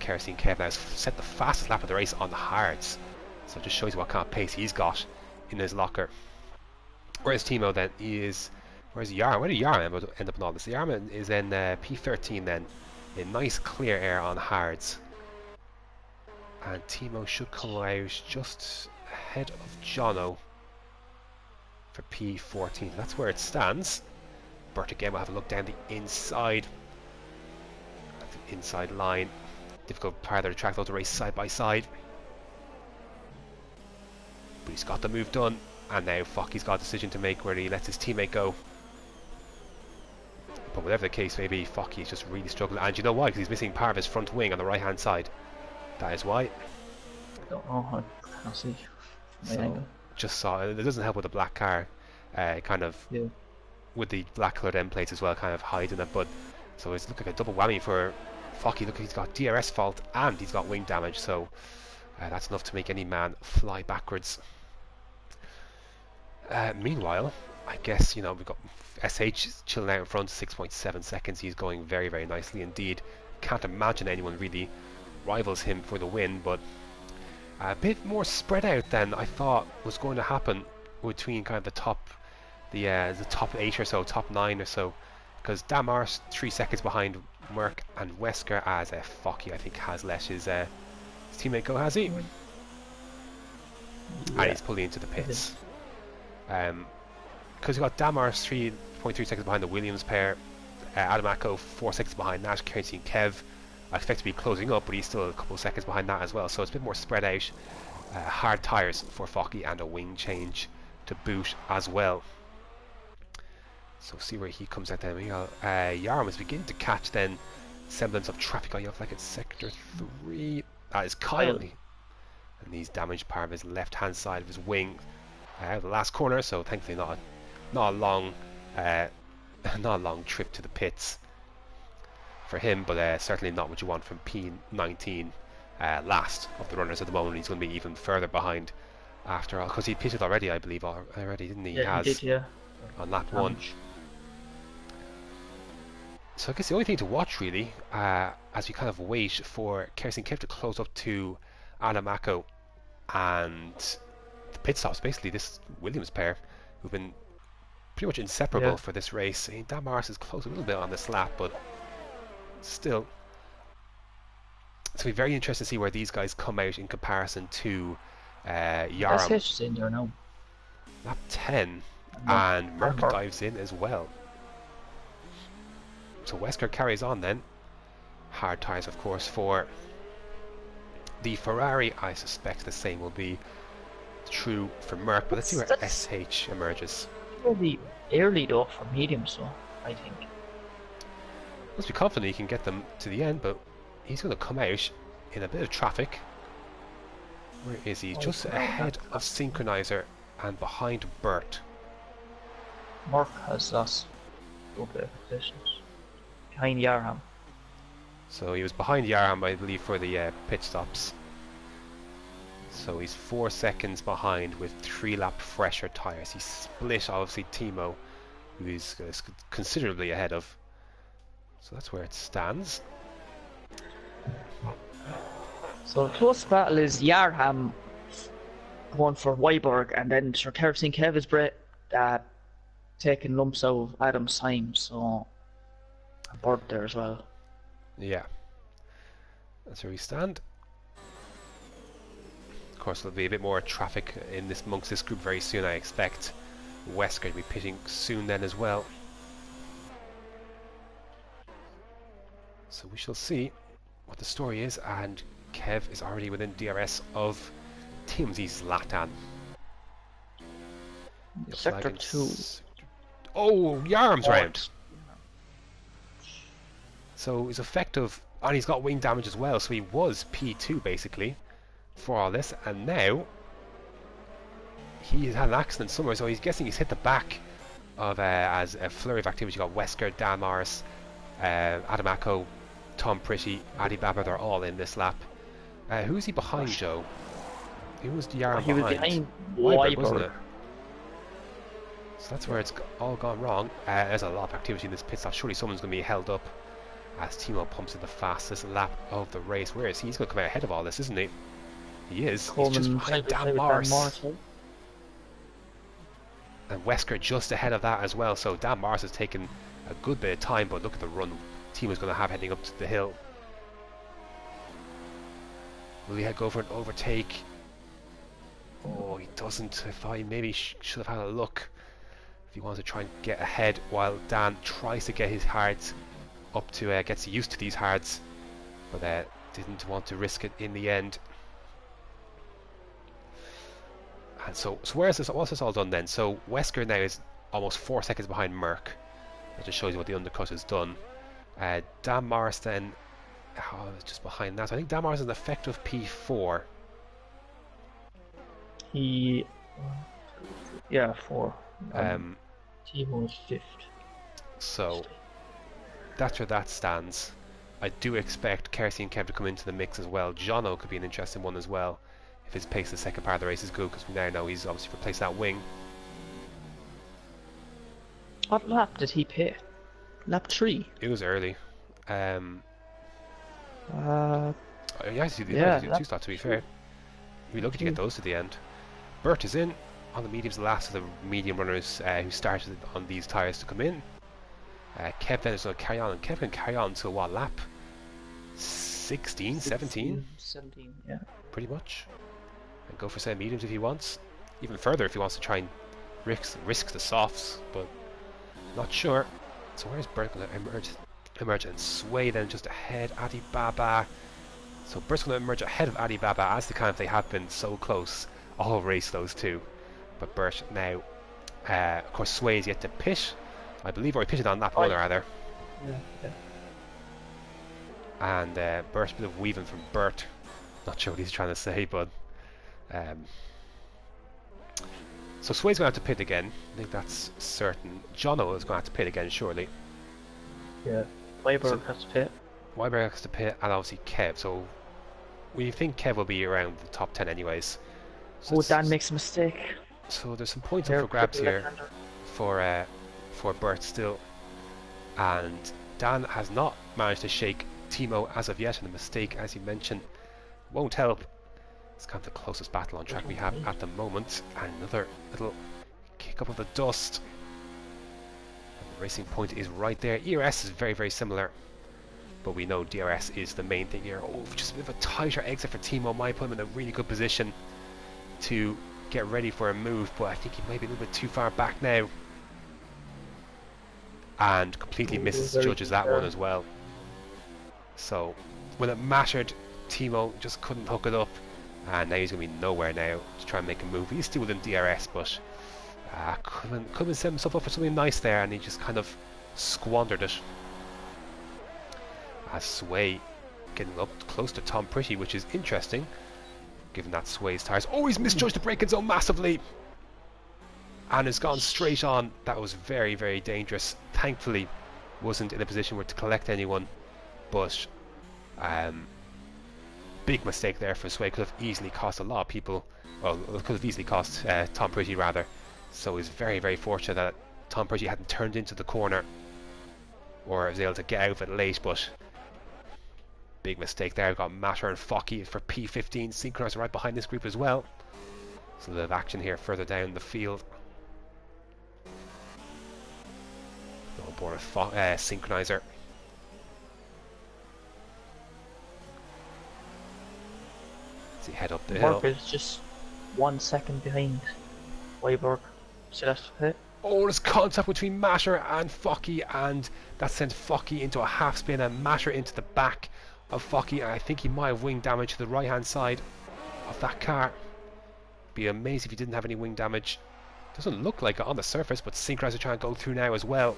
Kerosene Kev now has set the fastest lap of the race on the hards, so it just shows you what kind of pace he's got in his locker. Whereas Timo then is, where's Yarm? Where did Yarm end up in all this? Yarm is in P13 then, in nice clear air on hards, and Timo should come out just ahead of Jono for P14. That's where it stands. Bert again will have a look down the inside. That's the inside line. Difficult part of the track though to race side by side. But he's got the move done, and now Focky's got a decision to make where he lets his teammate go. But whatever the case may be, Focky is just really struggling. And you know why? Because he's missing part of his front wing on the right hand side. That is why. I don't know. I can't see. So, just saw it. It doesn't help with the black car, kind of with the black coloured end plates as well, kind of hiding it. But so it's looking like a double whammy for Focky. Look, he's got DRS fault and he's got wing damage. So that's enough to make any man fly backwards. Meanwhile, I guess we've got SH chilling out in front, 6.7 seconds. He's going very, very nicely indeed. Can't imagine anyone really rivals him for the win, but a bit more spread out than I thought was going to happen between kind of the top 8 or so, top 9 or so, because Damar's 3 seconds behind Merck and Wesker, as Focky I think has let his teammate go, has he? Yeah. And he's pulling into the pits. Because you've got Damar's 3.3 seconds behind the Williams pair, Adamako 4 seconds behind Nash, Kerosene Kev I expect to be closing up, but he's still a couple of seconds behind that as well, so it's a bit more spread out. Hard tyres for Focky and a wing change to boot as well. So see where he comes out then. Yarm is beginning to catch then semblance of traffic. I look like it's sector 3. That is Kyle, and he's damaged part of his left hand side of his wing the last corner, so thankfully not a long not a long trip to the pits for him, but certainly not what you want from P19, last of the runners at the moment. He's going to be even further behind after all, because he pitted already, I believe, didn't he? Yeah, he did, yeah. On lap 1. So I guess the only thing to watch really, as we kind of wait for Kerosene Kev to close up to Adamako and the pit stops, basically this Williams pair, who've been pretty much inseparable for this race. Damaris is close a little bit on this lap, but still, it's going to be very interesting to see where these guys come out in comparison to Yaram. SH in there now. Lap 10, and Merck dives in as well. So Wesker carries on then. Hard tyres, of course, for the Ferrari. I suspect the same will be true for Merck, but let's see where SH emerges. Really early though for medium, so I think. Must be confident he can get them to the end, but he's going to come out in a bit of traffic. Where is he? Just ahead of Synchronizer and behind Bert. Mark has lost a little bit of positions. Behind Yarham. So he was behind Yarham, I believe, for the pit stops. So he's 4 seconds behind with 3 lap fresher tyres. He split, obviously, Timo, who he's considerably ahead of. So that's where it stands. So the close battle is Yarham going for Weiberg, and then Sir Kerosene Kev is taking lumps out of Adam's time, so a bird there as well. Yeah, that's where we stand. Of course, there'll be a bit more traffic in amongst this group very soon, I expect. Wesker will be pitting soon then as well. So we shall see what the story is, and Kev is already within DRS of TMZ's Zlatan. Sector 2. Oh, Yarm's round. So he's effective, and he's got wing damage as well, so he was P2 basically for all this, and now he's had an accident somewhere, so he's guessing he's hit the back of as a flurry of activity. You got Wesker, Dan Morris, Adamako, Tom Pretty, Adi Baba, they're all in this lap. Who's he behind, Joe? Who was the Yarm behind? He was behind Weiberg, wasn't it? So that's where it's all gone wrong. There's a lot of activity in this pit stop. Surely someone's going to be held up as Timo pumps in the fastest lap of the race. Where is he? He's going to come out ahead of all this, isn't he? He is. He's just Coleman behind side by Dan side with Dan Morris. Morris. Eh? And Wesker just ahead of that as well. So Dan Morris has taken a good bit of time, but look at the run Timo's going to have heading up to the hill. Will he go for an overtake? Oh, he doesn't. If I maybe should have had a look. If he wants to try and get ahead while Dan tries to get his hards up to gets used to these hards, but didn't want to risk it in the end. And so what's this all done then? So Wesker now is almost 4 seconds behind Merck. That just shows you what the undercut has done. Dan Morris then just behind that. So I think Dan Morris is an effective P4. Yeah, 4. Timo is 5th. So that's where that stands. I do expect Kersey and Kev to come into the mix as well. Jono could be an interesting one as well if his pace the second part of the race is good, because we now know he's obviously replaced that wing. What lap did he pit? Lap 3? It was early. Yeah, two slots to be fair. We're lucky to get those to the end. Bert is in on the mediums, the last of the medium runners who started on these tyres to come in. Kev then is going to carry on, and Kev can carry on until what lap? 16, 17? 17, yeah. Pretty much. And go for say mediums if he wants. Even further if he wants to try and risk the softs, but not sure. So where's Bert going to emerge and Sway then just ahead. Adi Baba. So Bert's going to emerge ahead of Adi Baba as they have been so close all race, those two. But Bert now, of course, Sway is yet to pit, I believe, or he pitted on lap 1 rather. Yeah. And Bert, a bit of weaving from Bert. Not sure what he's trying to say, but so Sway's going to have to pit again. I think that's certain. Jono is going to have to pit again, surely. Yeah. Weiberg has to pit. Weiberg has to pit, and obviously Kev. So we think Kev will be around the top 10 anyways. So Dan makes a mistake. So there's some points up for grabs here for Bert still, and Dan has not managed to shake Timo as of yet, and the mistake, as you mentioned, won't help. It's kind of the closest battle on track we have at the moment, and another little kick up of the dust. And the racing point is right there. ERS is very, very similar, but we know DRS is the main thing here. Oh, just a bit of a tighter exit for Timo. Might put him in a really good position to get ready for a move, but I think he might be a little bit too far back now. And completely misses judges that one as well. So when it mattered, Timo just couldn't hook it up, and now he's going to be nowhere now to try and make a move. He's still within DRS, but couldn't set himself up for something nice there, and he just kind of squandered it. As Sway getting up close to Tom Pretty, which is interesting given that Sway's tyres. Oh, he's misjudged the braking zone massively, and has gone straight on. That was very, very dangerous. Thankfully wasn't in a position where to collect anyone, but big mistake there for Sway. Could have easily cost a lot of people, well, it could have easily cost Tom Pretty rather. So he's very, very fortunate that Tom Pretty hadn't turned into the corner or was able to get out of it late, but big mistake there. We've got Matter and Focky for P15 synchronized right behind this group as well. So a bit of action here further down the field. On board a synchronizer. As he head up the hill. Is just 1 second behind Weiberg. So that's it. Oh, there's contact between Matter and Focky, and that sent Focky into a half spin and Matter into the back of Focky, and I think he might have wing damage to the right hand side of that car. Be amazed if he didn't have any wing damage. Doesn't look like it on the surface, but Synchronizer trying to go through now as well.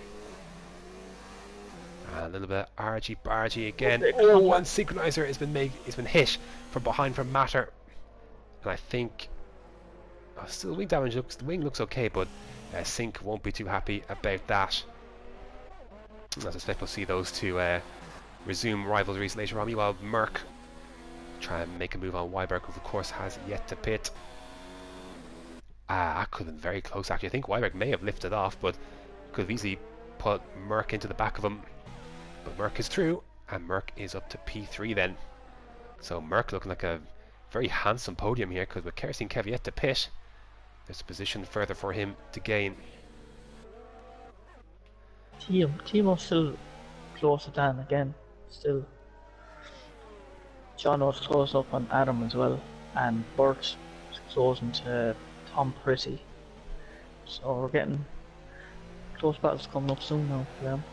And a little bit of argy again. Oh, and Synchronizer has been hit from behind from Matter, and I think still wing damage the wing looks okay, but Sync won't be too happy about that. I suspect we'll see those two resume rivalries later on. Meanwhile, Merck try and make a move on Weiberg, who of course has yet to pit. That could have been very close actually. I think Weiberg may have lifted off, but could have easily put Merck into the back of him. But Merck is through, and Merck is up to P3 then. So Merck looking like a very handsome podium here, because with Kerosene Kev yet to pit, there's a position further for him to gain. Timo still closer than again. Still, John was close up on Adam as well, and Bert is closing to Tom Pretty. So we're getting close battles coming up soon now for them.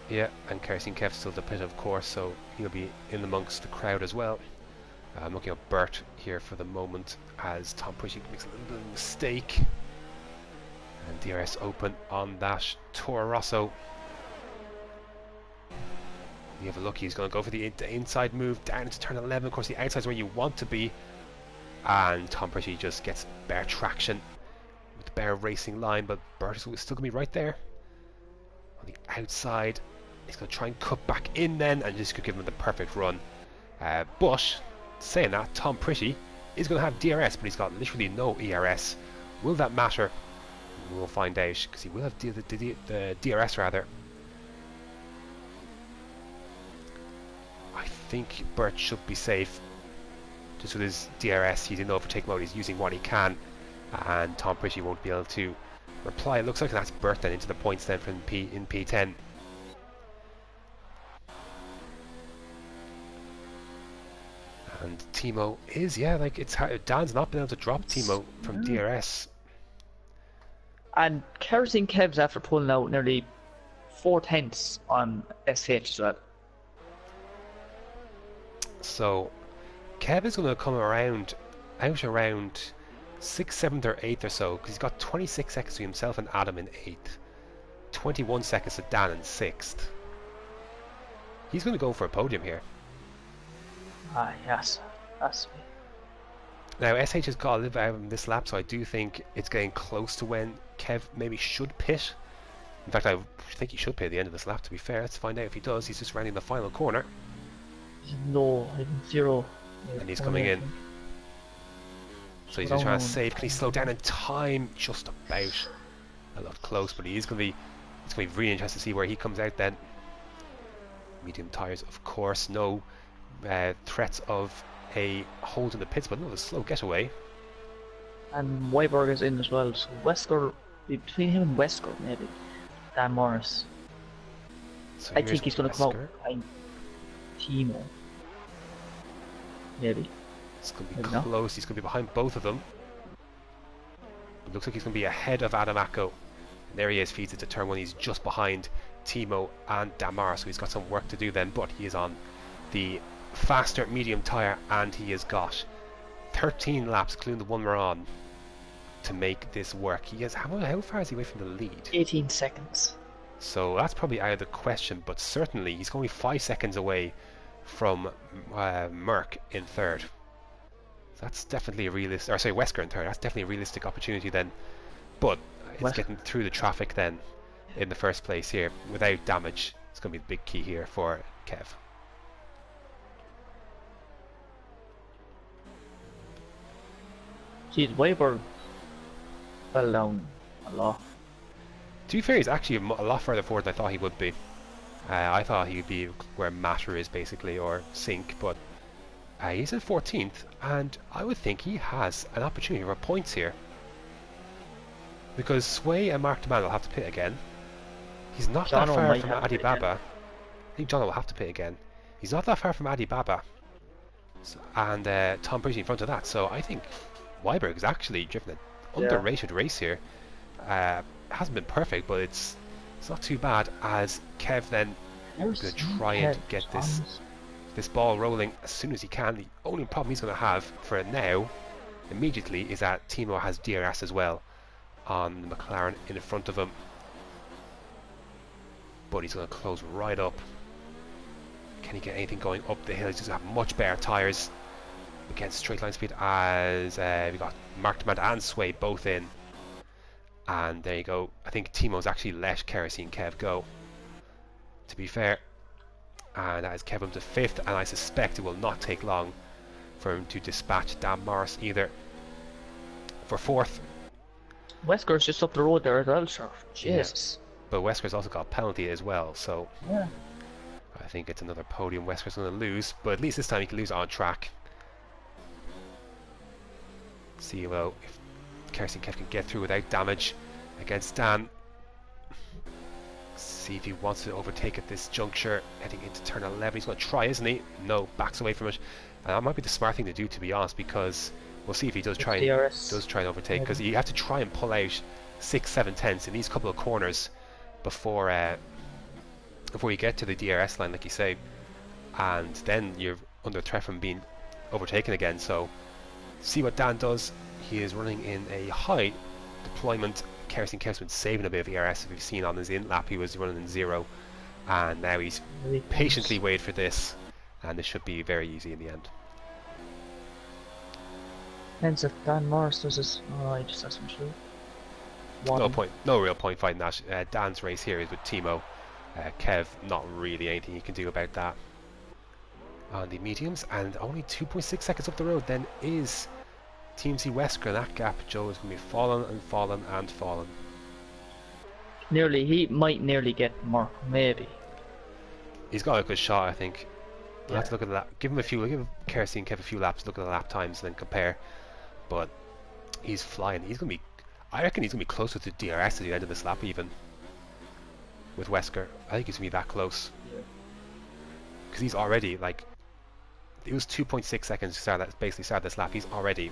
Yeah, and Kerosene Kev's still the pit, of course, so he'll be in amongst the crowd as well. I'm looking at Bert here for the moment as Tom Pretty makes a little bit of a mistake. And DRS open on that Toro Rosso. You have a look, he's going to go for the inside move down into turn 11. Of course, the outside is where you want to be. And Tom Pretty just gets bare traction with the bare racing line, but Bert is still going to be right there. On the outside, he's going to try and cut back in then, and just could give him the perfect run. But, saying that, Tom Pretty is going to have DRS, but he's got literally no ERS. Will that matter? We'll find out, because he will have the DRS rather. I think Bert should be safe. Just with his DRS, he's in overtake mode, he's using what he can, and Tom Pretty won't be able to reply. It looks like that's Bert then into the points then from in P10. And Timo is, yeah, like it's Dan's not been able to drop Timo from DRS. And Kerosene Kev's after pulling out nearly 4/10 on SH as well. So Kev is going to come around, out around 6th, 7th or 8th or so, because he's got 26 seconds to himself and Adam in 8th. 21 seconds to Dan in 6th. He's going to go for a podium here. Yes. That's me. Now SH has got to live out in this lap, so I do think it's getting close to when Kev maybe should pit. In fact, I think he should pit at the end of this lap, to be fair. Let's find out if he does. He's just rounding the final corner. No, zero. And he's coming in. So he's just trying to save. Can he slow down in time? Just about. A lot close, but it's going to be really interesting to see where he comes out then. Medium tyres, of course. No threats of a hold in the pits, but no, a slow getaway. And Weiberg is in as well, so Wesker, between him and Wesker, maybe. Dan Morris. So I think he's going to come out behind Timo. Maybe. It's going to be close. He's going to be behind both of them. It looks like he's going to be ahead of Adam Akko. And there he is, feeds into turn 1. He's just behind Timo and Damar, so he's got some work to do then, but he is on the faster medium tyre, and he has got 13 laps, including the one we're on, to make this work. He has, how far is he away from the lead? 18 seconds. So that's probably out of the question, but certainly he's only 5 seconds away from Merck in third. That's definitely a realistic, or sorry, Wesker in third. That's definitely a realistic opportunity then. But it's getting through the traffic then in the first place here without damage. It's going to be the big key here for Kev. Geez, Weiberg fell down a lot. To be fair, he's actually a lot further forward than I thought he would be. I thought he would be where Matter is basically, or Sync, but he's at 14th, and I would think he has an opportunity for points here. Because Sway and Mark DeMann will have to pit again. He's not that far from Adi Baba. I think John will have to pit again. He's not that far from Adi Baba. So, and Tom Pretty in front of that, so I think Weiberg has actually driven an underrated race here. Hasn't been perfect, but it's not too bad, as Kev then is going to try and get this ball rolling as soon as he can. The only problem he's going to have for it now, immediately, is that Timo has DRS as well on the McLaren in front of him. But he's going to close right up. Can he get anything going up the hill? He's going to have much better tyres against straight line speed, as we got Mark Demand and Sway both in. And there you go. I think Timo's actually let Kerosene Kev go, to be fair. And that is Kev up to 5th, and I suspect it will not take long for him to dispatch Dan Morris either. For 4th, Wesker's just up the road there as well, sure. Yeah, Jesus. but Wesker's also got a penalty as well, so Yeah. I think it's another podium Wesker's going to lose, but at least this time he can lose on track. See well if Kerstin Kev can get through without damage against Dan. See if he wants to overtake at this juncture, heading into turn 11. He's going to try, isn't he? No, backs away from it. And that might be the smart thing to do, to be honest, because we'll see if he does try and overtake, because you have to try and pull out 6, 7 tenths in these couple of corners before you get to the DRS line, like you say, and then you're under threat from being overtaken again. So see what Dan does. He is running in a high deployment. Kerstin Kev's been saving a bit of ERS. If you've seen on his in lap, he was running in 0, and now he's patiently waited for this, and this should be very easy in the end. Depends if Dan Morris does this. Oh, he just has some shoot. No real point fighting that. Dan's race here is with Timo. Kev, not really anything you can do about that. On the mediums, and only 2.6 seconds up the road then is TMC Wesker. That gap, Joe, is going to be falling and falling and falling. He might nearly get more, maybe. He's got a good shot, I think. We'll have to look at that. Give Kerstin and Kev a few laps, look at the lap times, and then compare. But he's flying. I reckon he's going to be closer to DRS at the end of this lap, even. With Wesker. I think he's going to be that close. Because he's already, like, it was 2.6 seconds to start this lap. He's already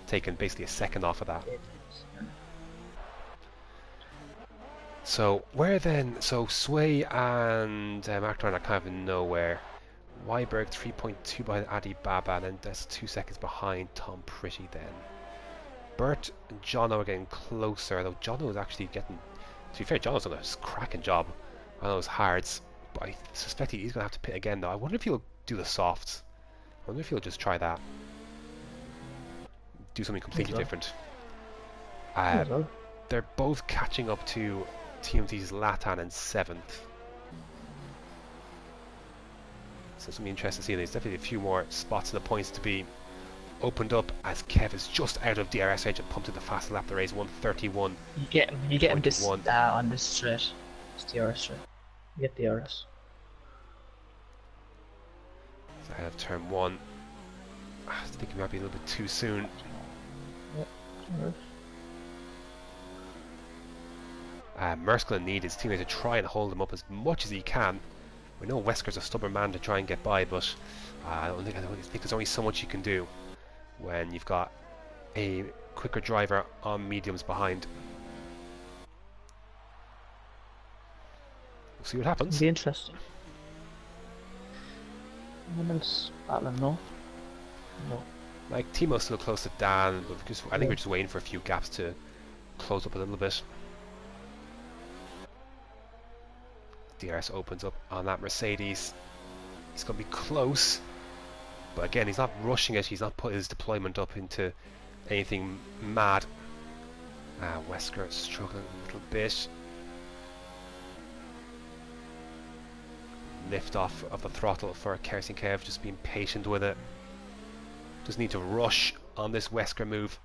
taken basically a second off of that. So where then? So Sway and Markdown are kind of in nowhere. Weiberg 3.2 behind Adi Baba, and then that's 2 seconds behind Tom Pretty then. Bert and Jono are getting closer, though Jono is actually getting, to be fair, Jono's done a cracking job on those hards, but I suspect he's going to have to pit again though. I wonder if he'll do the softs. I wonder if he'll just try that. Do something completely different. They're both catching up to TMT's Latan in 7th. So it's going to be interesting to see. There's definitely a few more spots in the points to be opened up as Kev is just out of DRS range and pumped to the fastest lap of the race, 1:31. You get him this on this straight. It's DRS straight. You get DRS. So out of turn 1. I think it might be a little bit too soon. Merck's going to need his teammate to try and hold him up as much as he can. We know Wesker's a stubborn man to try and get by, but I don't think there's only so much you can do when you've got a quicker driver on mediums behind. We'll see what happens. It'll be interesting. Anyone else battling? No. Like Timo's still close to Dan, but I think we're just waiting for a few gaps to close up a little bit. DRS opens up on that Mercedes. He's going to be close, but again, he's not rushing it. He's not put his deployment up into anything mad. Wesker struggling a little bit. Lift off of the throttle for Kerstin Kev, just being patient with it. Doesn't need to rush on this Wesker move.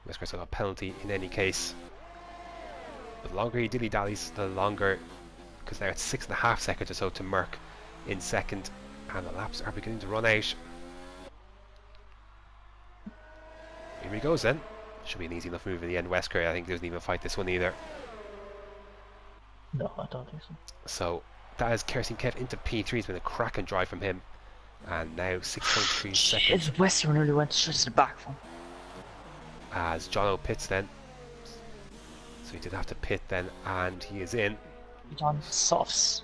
Wesker's got a penalty in any case. The longer he dilly-dallies, the longer, because now it's 6.5 seconds or so to Merck in second, and the laps are beginning to run out. Here he goes then. Should be an easy enough move in the end. Wesker, I think, doesn't even fight this one either. No, I don't think so. So that is Kerstin Kev into P3. It's been a cracking drive from him. And now 6.3 seconds. Wesker nearly went straight to the back from. As Jono pits then. So he did have to pit then, and he is in. He's on softs.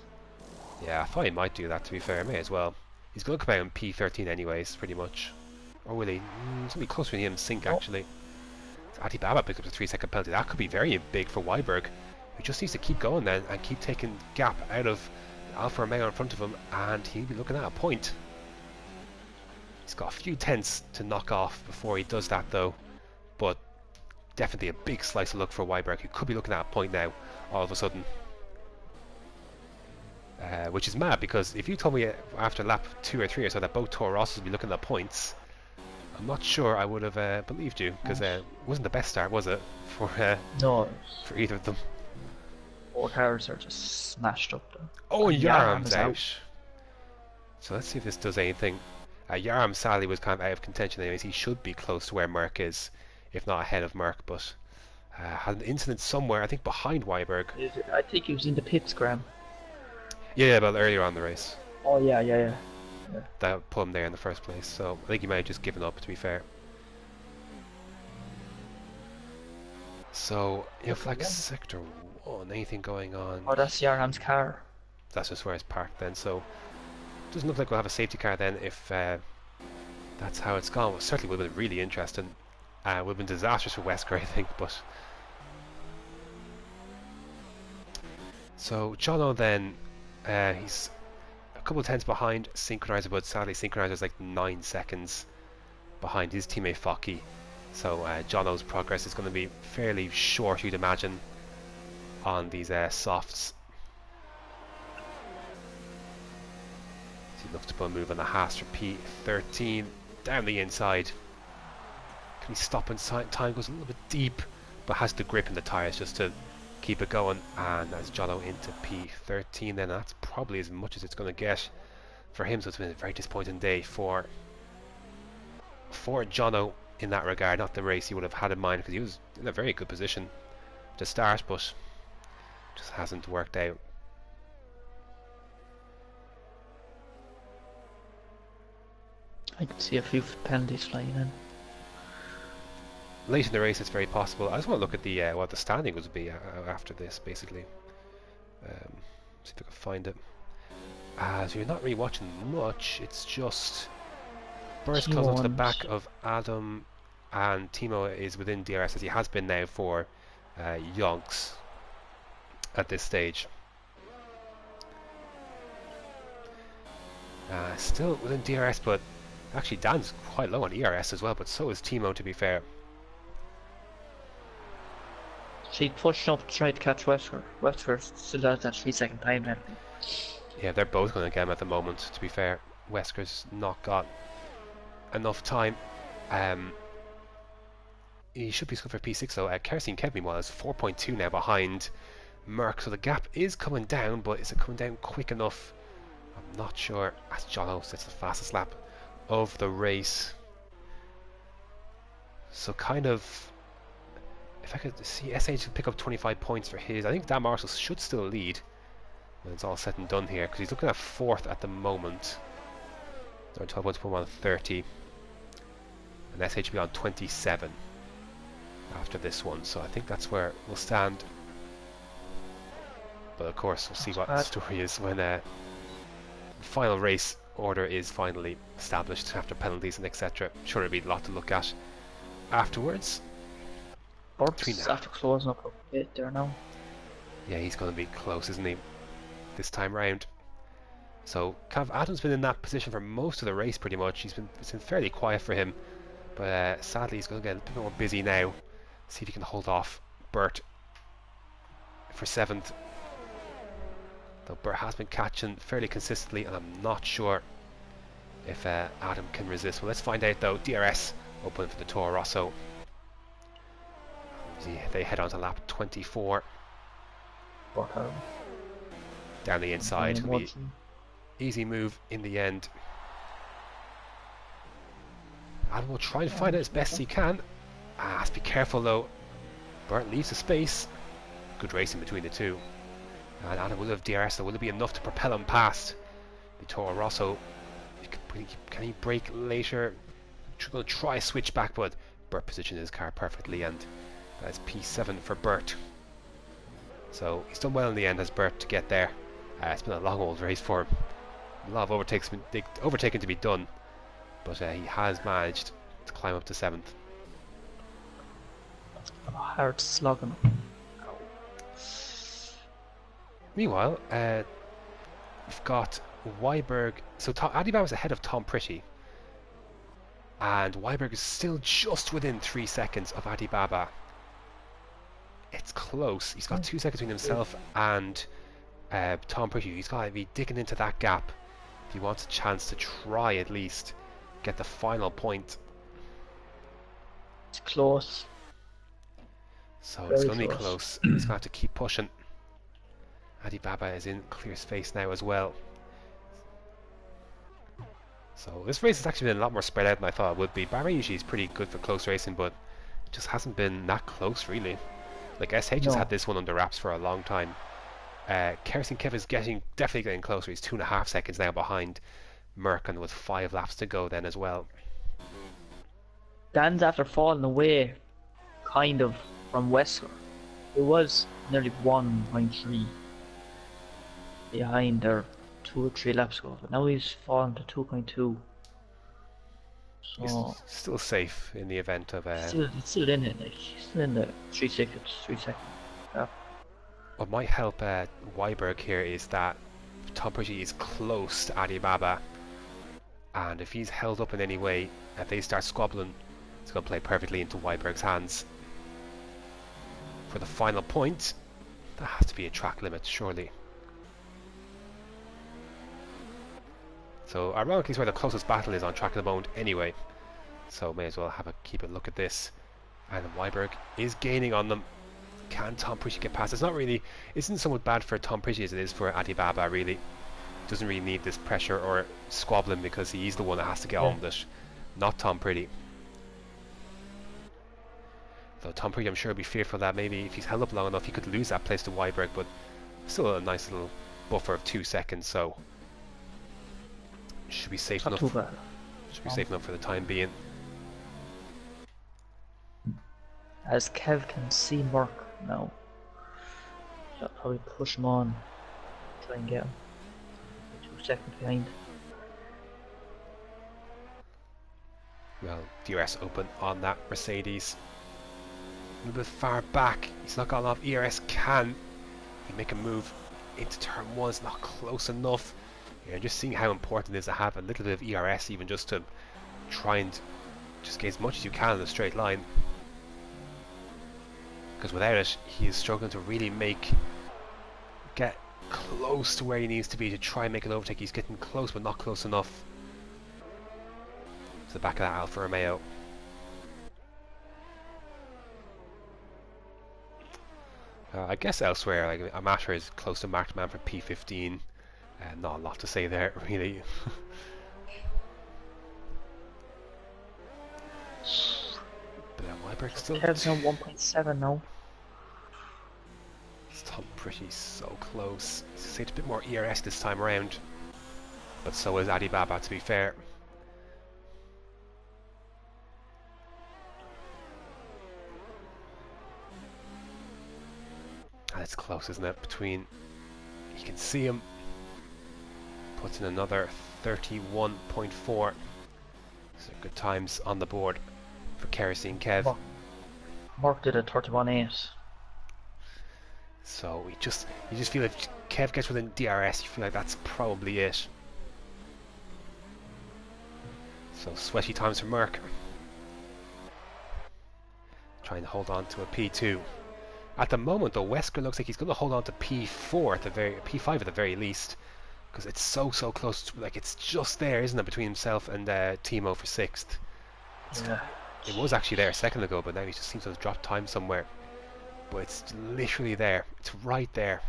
Yeah, I thought he might do that, to be fair. May as well. He's going to come out in P13 anyways, pretty much. Or will he? It's going to be closer to him sync, actually. So Adi Baba picked up the 3-second penalty. That could be very big for Weiberg, who just needs to keep going then and keep taking gap out of Alfa Romeo in front of him, and he'll be looking at a point. He's got a few tenths to knock off before he does that though, but definitely a big slice of luck for Weiberg, who could be looking at a point now all of a sudden. Which is mad, because if you told me after lap 2 or 3 or so that both Toro Rosses would be looking at points, I'm not sure I would have believed you, because it wasn't the best start, was it, No, for either of them? both cars are just smashed up though. Oh, and And Yaram Yaram's is out. out. So let's see if this does anything. Yaram sadly was kind of out of contention anyways. He should be close to where Merck is, if not ahead of Merck, but had an incident somewhere, I think behind Weiberg. I think he was in the pits, Graham. Yeah, but earlier on in the race. Oh yeah. That put him there in the first place, so I think he might have just given up, to be fair. So, Flex Sector 1, anything going on? Oh, that's Yaram's car. That's just where it's parked then, so doesn't look like we'll have a safety car then if that's how it's gone. Well, certainly would have been really interesting. Would have been disastrous for Wesker, I think, but... So, Jono then, he's a couple of tenths behind Synchronizer, but sadly Synchronizer's like 9 seconds behind his teammate Focky. So Jono's progress is going to be fairly short, you'd imagine, on these softs. So he looks to put a move on the Haas for P13 down the inside. Can he stop in time? Goes a little bit deep, but has the grip in the tyres just to keep it going. And as Jono into P13, then that's probably as much as it's going to get for him. So it's been a very disappointing day for Jono in that regard. Not the race he would have had in mind, because he was in a very good position to start, but just hasn't worked out. I can see a few penalties flying in. Late in the race, it's very possible. I just want to look at the what the standing would be after this, basically. See if I can find it. So you're not really watching much. It's just Burt's close onto the back of Adam, and Timo is within DRS as he has been now for Yonks at this stage. Still within DRS, but actually Dan's quite low on ERS as well, but so is Timo, to be fair. She pushed up to try to catch Wesker. Wesker still has that 3-second time penalty. Yeah, they're both going to get him at the moment, to be fair. Wesker's not got enough time. He should be scored for P6 though. Kerosene Kev, meanwhile, is 4.2 now behind Merck, so the gap is coming down, but is it coming down quick enough? I'm not sure. As Jono sets the fastest lap of the race. So kind of, if I could see SH can pick up 25 points for his, I think Dan Marshall should still lead when it's all said and done here, because he's looking at 4th at the moment. They're on 12 points, put him on 30. And SH will be on 27 after this one, so I think that's where we'll stand. But of course, we'll see what the story is when the final race order is finally established after penalties and etc. Sure, it'll be a lot to look at afterwards. Burt's after closing up a bit there now. Yeah, he's going to be close, isn't he, this time round? So, Adam's been in that position for most of the race, pretty much. It's been fairly quiet for him, but sadly he's going to get a bit more busy now. See if he can hold off Burt for 7th. Though Burt has been catching fairly consistently, and I'm not sure if Adam can resist. Well, let's find out though. DRS open for the Toro Rosso. They head on to lap 24. Down the inside. Easy move in the end. Adam will try and find it as best he can. Has to be careful though. Burt leaves the space. Good racing between the two. And Adam will have DRS, so will it be enough to propel him past the Toro Rosso? Can he brake later? Going to try a switch back, but Burt positioned his car perfectly, and that's P7 for Burt. So he's done well in the end, as Burt, to get there. It's been a long old race for him. A lot of overtaking to be done, but he has managed to climb up to 7th. Hard slogging. Meanwhile, we've got Weiberg. So Adibab is ahead of Tom Pretty, and Weiberg is still just within 3 seconds of Adibaba. It's close. He's got 2 seconds between himself and Tom Pretty. He's got to be digging into that gap if he wants a chance to try at least get the final point. It's close. So it's Very going to be close. close. He's going to have to keep pushing. Adi Baba is in clear space now as well. So this race has actually been a lot more spread out than I thought it would be. Bahrain usually is pretty good for close racing, but it just hasn't been that close really. Like SH has had No. this one under wraps for a long time. Kerosene Kev is definitely getting closer. He's 2.5 seconds now behind Merck, and with 5 laps to go then as well. Dan's after falling away, kind of, from Wesker. It was nearly 1.3 behind there 2 or 3 laps ago, but now he's fallen to 2.2. He's So still safe in the event of it's still in it, like he's still in the 3 seconds, 3 seconds. Yeah. what might help Weiberg here is that Tom Pritchett is close to Adi Baba, and if he's held up in any way, if they start squabbling, it's going to play perfectly into Weiberg's hands. For the final point, there has to be a track limit, surely. So ironically, it's where the closest battle is on track at the moment anyway. So may as well keep a look at this. And Weiberg is gaining on them. Can Tom Pritchett get past? Isn't so much bad for Tom Pritchett as it is for Adi Baba, really. Doesn't really need this pressure or squabbling because he's the one that has to get on with it, not Tom Pritchett. Though Tom Pritchett, I'm sure, would be fearful that maybe if he's held up long enough, he could lose that place to Weiberg, but still a nice little buffer of 2 seconds, so should be safe Not enough. too bad. Should be safe enough for the time being. As Kev can see Mark now, so I'll probably push him on, try and get him. 2 seconds behind. Well, DRS open on that Mercedes. A little bit far back. He's not got enough. ERS can make a move into turn 1. It's not close enough. Yeah, just seeing how important it is to have a little bit of ERS, even just to try and just get as much as you can in a straight line. Because without it, he is struggling to really get close to where he needs to be to try and make an overtake. He's getting close, but not close enough. To the back of that Alfa Romeo. I guess elsewhere, like Amateur is close to marked man for P15. Not a lot to say there, really. But Weiberg still. Kev's on 1.7 now. Tom Pritchett so close. He's saved a bit more ERS this time around, but so is Adi Baba, to be fair. And it's close, isn't it? Between, you can see him. Puts in another 31.4. So good times on the board for Kerosene Kev. Mark did a 31.8. So you just feel if Kev gets within DRS, you feel like that's probably it. So sweaty times for Merck. Trying to hold on to a P2. At the moment, though, Wesker looks like he's going to hold on to P4 at the P5 at the very least, because it's so close. Like it's just there, isn't it, between himself and Timo for 6th. Yeah. It was actually there a second ago, but now he just seems to have dropped time somewhere. But it's literally there. It's right there.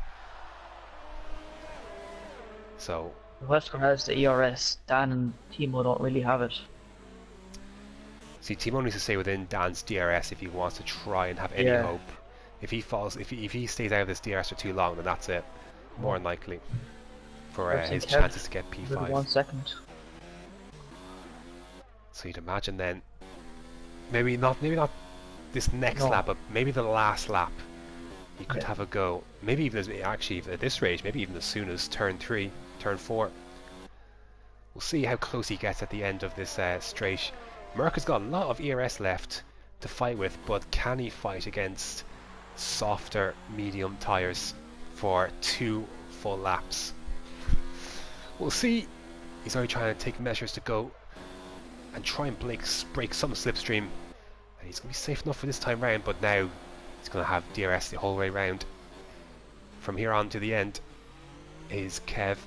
So Wesker has the ERS. Dan and Timo don't really have it. see, Timo needs to stay within Dan's DRS if he wants to try and have any hope. If he falls, if he stays out of this DRS for too long, then that's it. More than likely for his chances to get P5. 1 second. So you'd imagine then, maybe not this next lap, but maybe the last lap, he could have a go. Maybe even actually at this rate, maybe even as soon as turn 3, turn 4. We'll see how close he gets at the end of this straight. Merck has got a lot of ERS left to fight with, but can he fight against softer medium tyres for 2 full laps? We'll see. He's already trying to take measures to go and try and break some slipstream, and he's going to be safe enough for this time round, but now he's going to have DRS the whole way round. From here on to the end is Kev.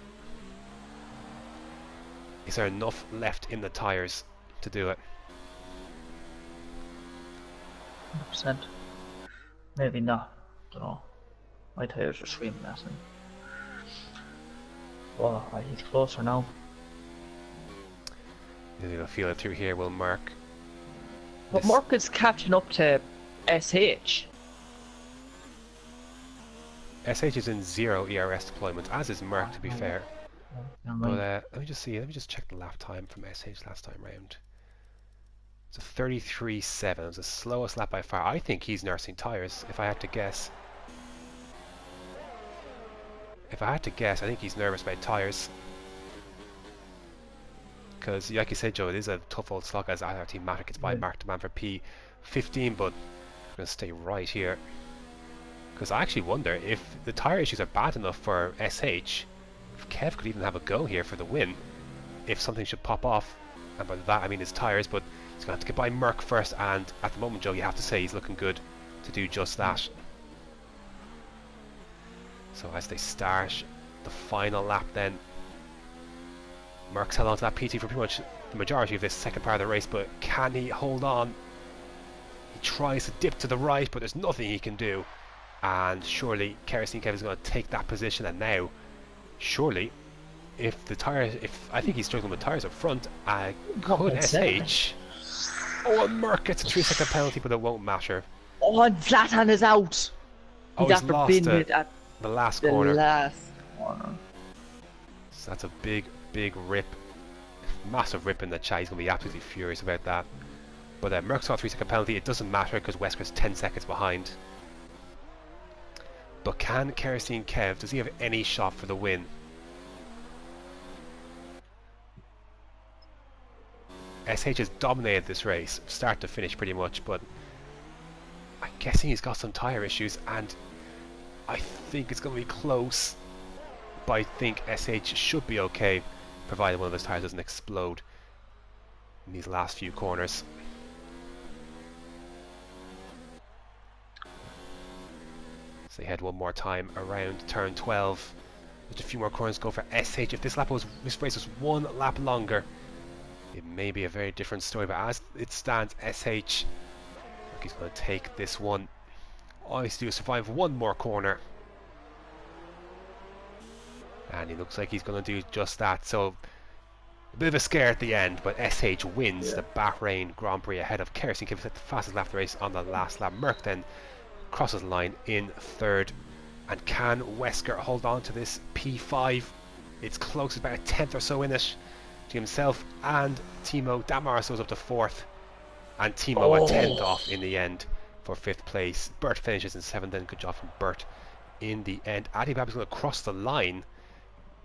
Is there enough left in the tyres to do it? 100%. Maybe not. Don't know. My tires are screaming last night. Oh, he's closer now. You're going to feel it through here, will Mark. But Mark is catching up to SH. SH is in 0 ERS deployment, as is Merck, to be fair. But let me just check the lap time from SH last time round. It's a 33.7. It was the slowest lap by far. I think he's nursing tyres, if I had to guess. I think he's nervous about tyres. Because, like you said, Joe, it is a tough old slog as our team Matter gets by Mark to man for P15, but I'm going to stay right here. Because I actually wonder if the tyre issues are bad enough for SH, if Kev could even have a go here for the win, if something should pop off. And by that I mean his tyres, but he's going to have to get by Merck first, and at the moment, Joe, you have to say he's looking good to do just that. So as they start the final lap then, Merck's held on to that PT for pretty much the majority of this second part of the race, but can he hold on? He tries to dip to the right, but there's nothing he can do. And surely Kerosene Kev is going to take that position, and now, surely, I think he's struggling with tyres up front, could SH... Oh, and Merck gets a 3-second penalty, but it won't matter. Oh, and Zlatan is out! He's lost the last corner. So that's a big rip. Massive rip in the chat. He's going to be absolutely furious about that. But Merck's got a 3-second penalty. It doesn't matter because Wesker's 10 seconds behind. But can Kerosene Kev, does he have any shot for the win? SH has dominated this race, start to finish pretty much, but I'm guessing he's got some tyre issues, and I think it's going to be close. But I think SH should be okay, provided one of his tyres doesn't explode in these last few corners. So they head one more time around turn 12. Just a few more corners to go for SH. If this race was one lap longer, it may be a very different story. But as it stands, SH, look, he's going to take this one. All he has to do is survive one more corner, and he looks like he's going to do just that. So a bit of a scare at the end, but SH wins the Bahrain Grand Prix ahead of Kerosene Kev at the fastest lap of the race on the last lap. Merck then crosses the line in third. And can Wesker hold on to this P5? It's close, about a tenth or so in it to himself and Timo. Dan Morris goes up to fourth, and Timo a tenth off in the end for fifth place. Bert finishes in seventh, then good job from Bert in the end. Adibab is going to cross the line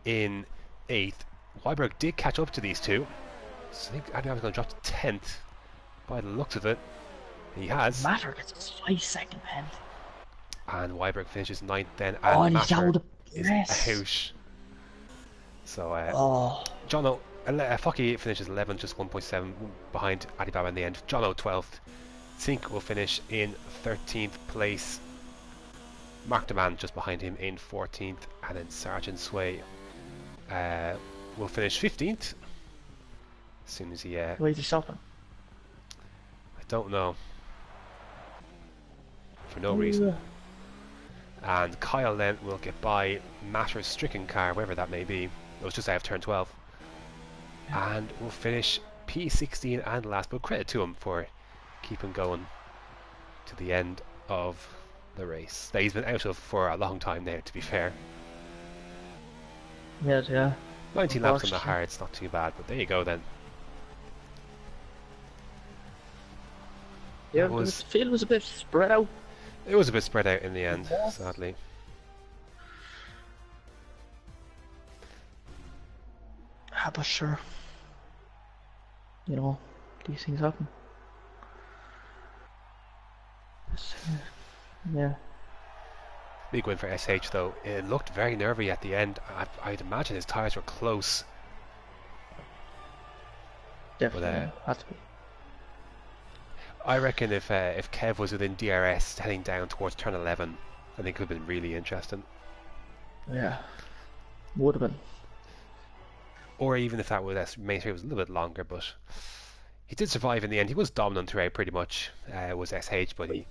in eighth. Weiberg did catch up to these two, so I think Adibab is going to drop to 10th by the looks of it. He has. Matter gets a 5-second penalty. And Weiberg finishes 9th then, and Matter is out. So, Jono, Focky finishes 11th, just 1.7 behind Adibaba in the end. Jono 12th. Zink will finish in 13th place. Mark Demand just behind him in 14th, and then Sergeant Sway will finish 15th. As soon as he... Where's he stopping? I don't know. For no reason. And Kyle then will get by Matter's stricken car, wherever that may be. It was just out of turn 12. And we'll finish P16 and last, but credit to him for keeping going to the end of the race that he's been out of for a long time now, to be fair. Yeah. 19 laps on the hard, it's not too bad, but there you go then. Yeah, the field was a bit spread out. It was a bit spread out in the end, sadly. But sure. You know, these things happen. Yeah. Big win for SH though. It looked very nervy at the end. I'd imagine his tyres were close. Definitely. But, I reckon if Kev was within DRS heading down towards turn 11, I think it would have been really interesting. Yeah, would have been. Or even if that was made sure it was a little bit longer, but he did survive in the end. He was dominant throughout pretty much. Was SH, but he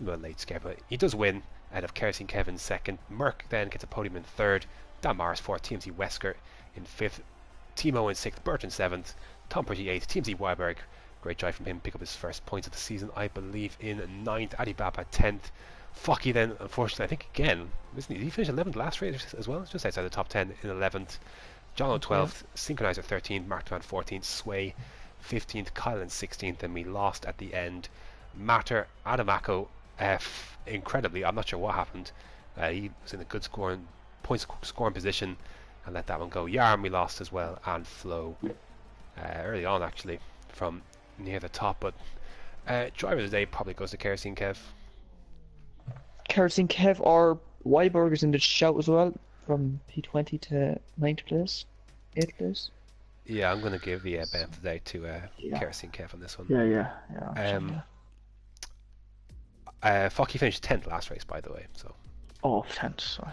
well late scare. But he does win out of Kerosene Kevin second. Merck then gets a podium in third. Dan Mars fourth. TMZ Wesker in fifth. Timo in sixth. Bert in seventh. Tom Pretty eighth. TMZ Weiberg. Great drive from him. Pick up his first points of the season, I believe, in ninth. Adi Baba 10th. Focky then, unfortunately, I think again, isn't he? He finished 11th last race as well, just outside the top 10 in 11th. John O Yeah. 12th, Synchronizer 13th, Mark Van 14th, Sway 15th, Kylan 16th, and we lost at the end. Matter, Adamako, incredibly, I'm not sure what happened. He was in a good points scoring position and let that one go. Yarm we lost as well, and Flo early on actually from near the top, but driver of the day probably goes to Kerosene Kev. Kerosene Kev or Weiberg is in the shout as well, from P20 to 9th place, 8th place. Yeah, I'm going to give the benefit of the day to Yeah. Kerosene Kev on this one. Yeah. Focky finished 10th last race, by the way, so Oh, 10th, sorry.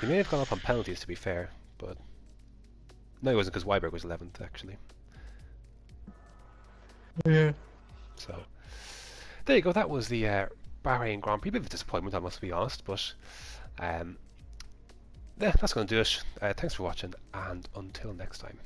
he may have gone up on penalties to be fair, but no, he wasn't because Weiberg was 11th actually. Yeah. So there you go. That was the Bahrain Grand Prix. A bit of a disappointment, I must be honest, but yeah, that's going to do it. Thanks for watching, and until next time.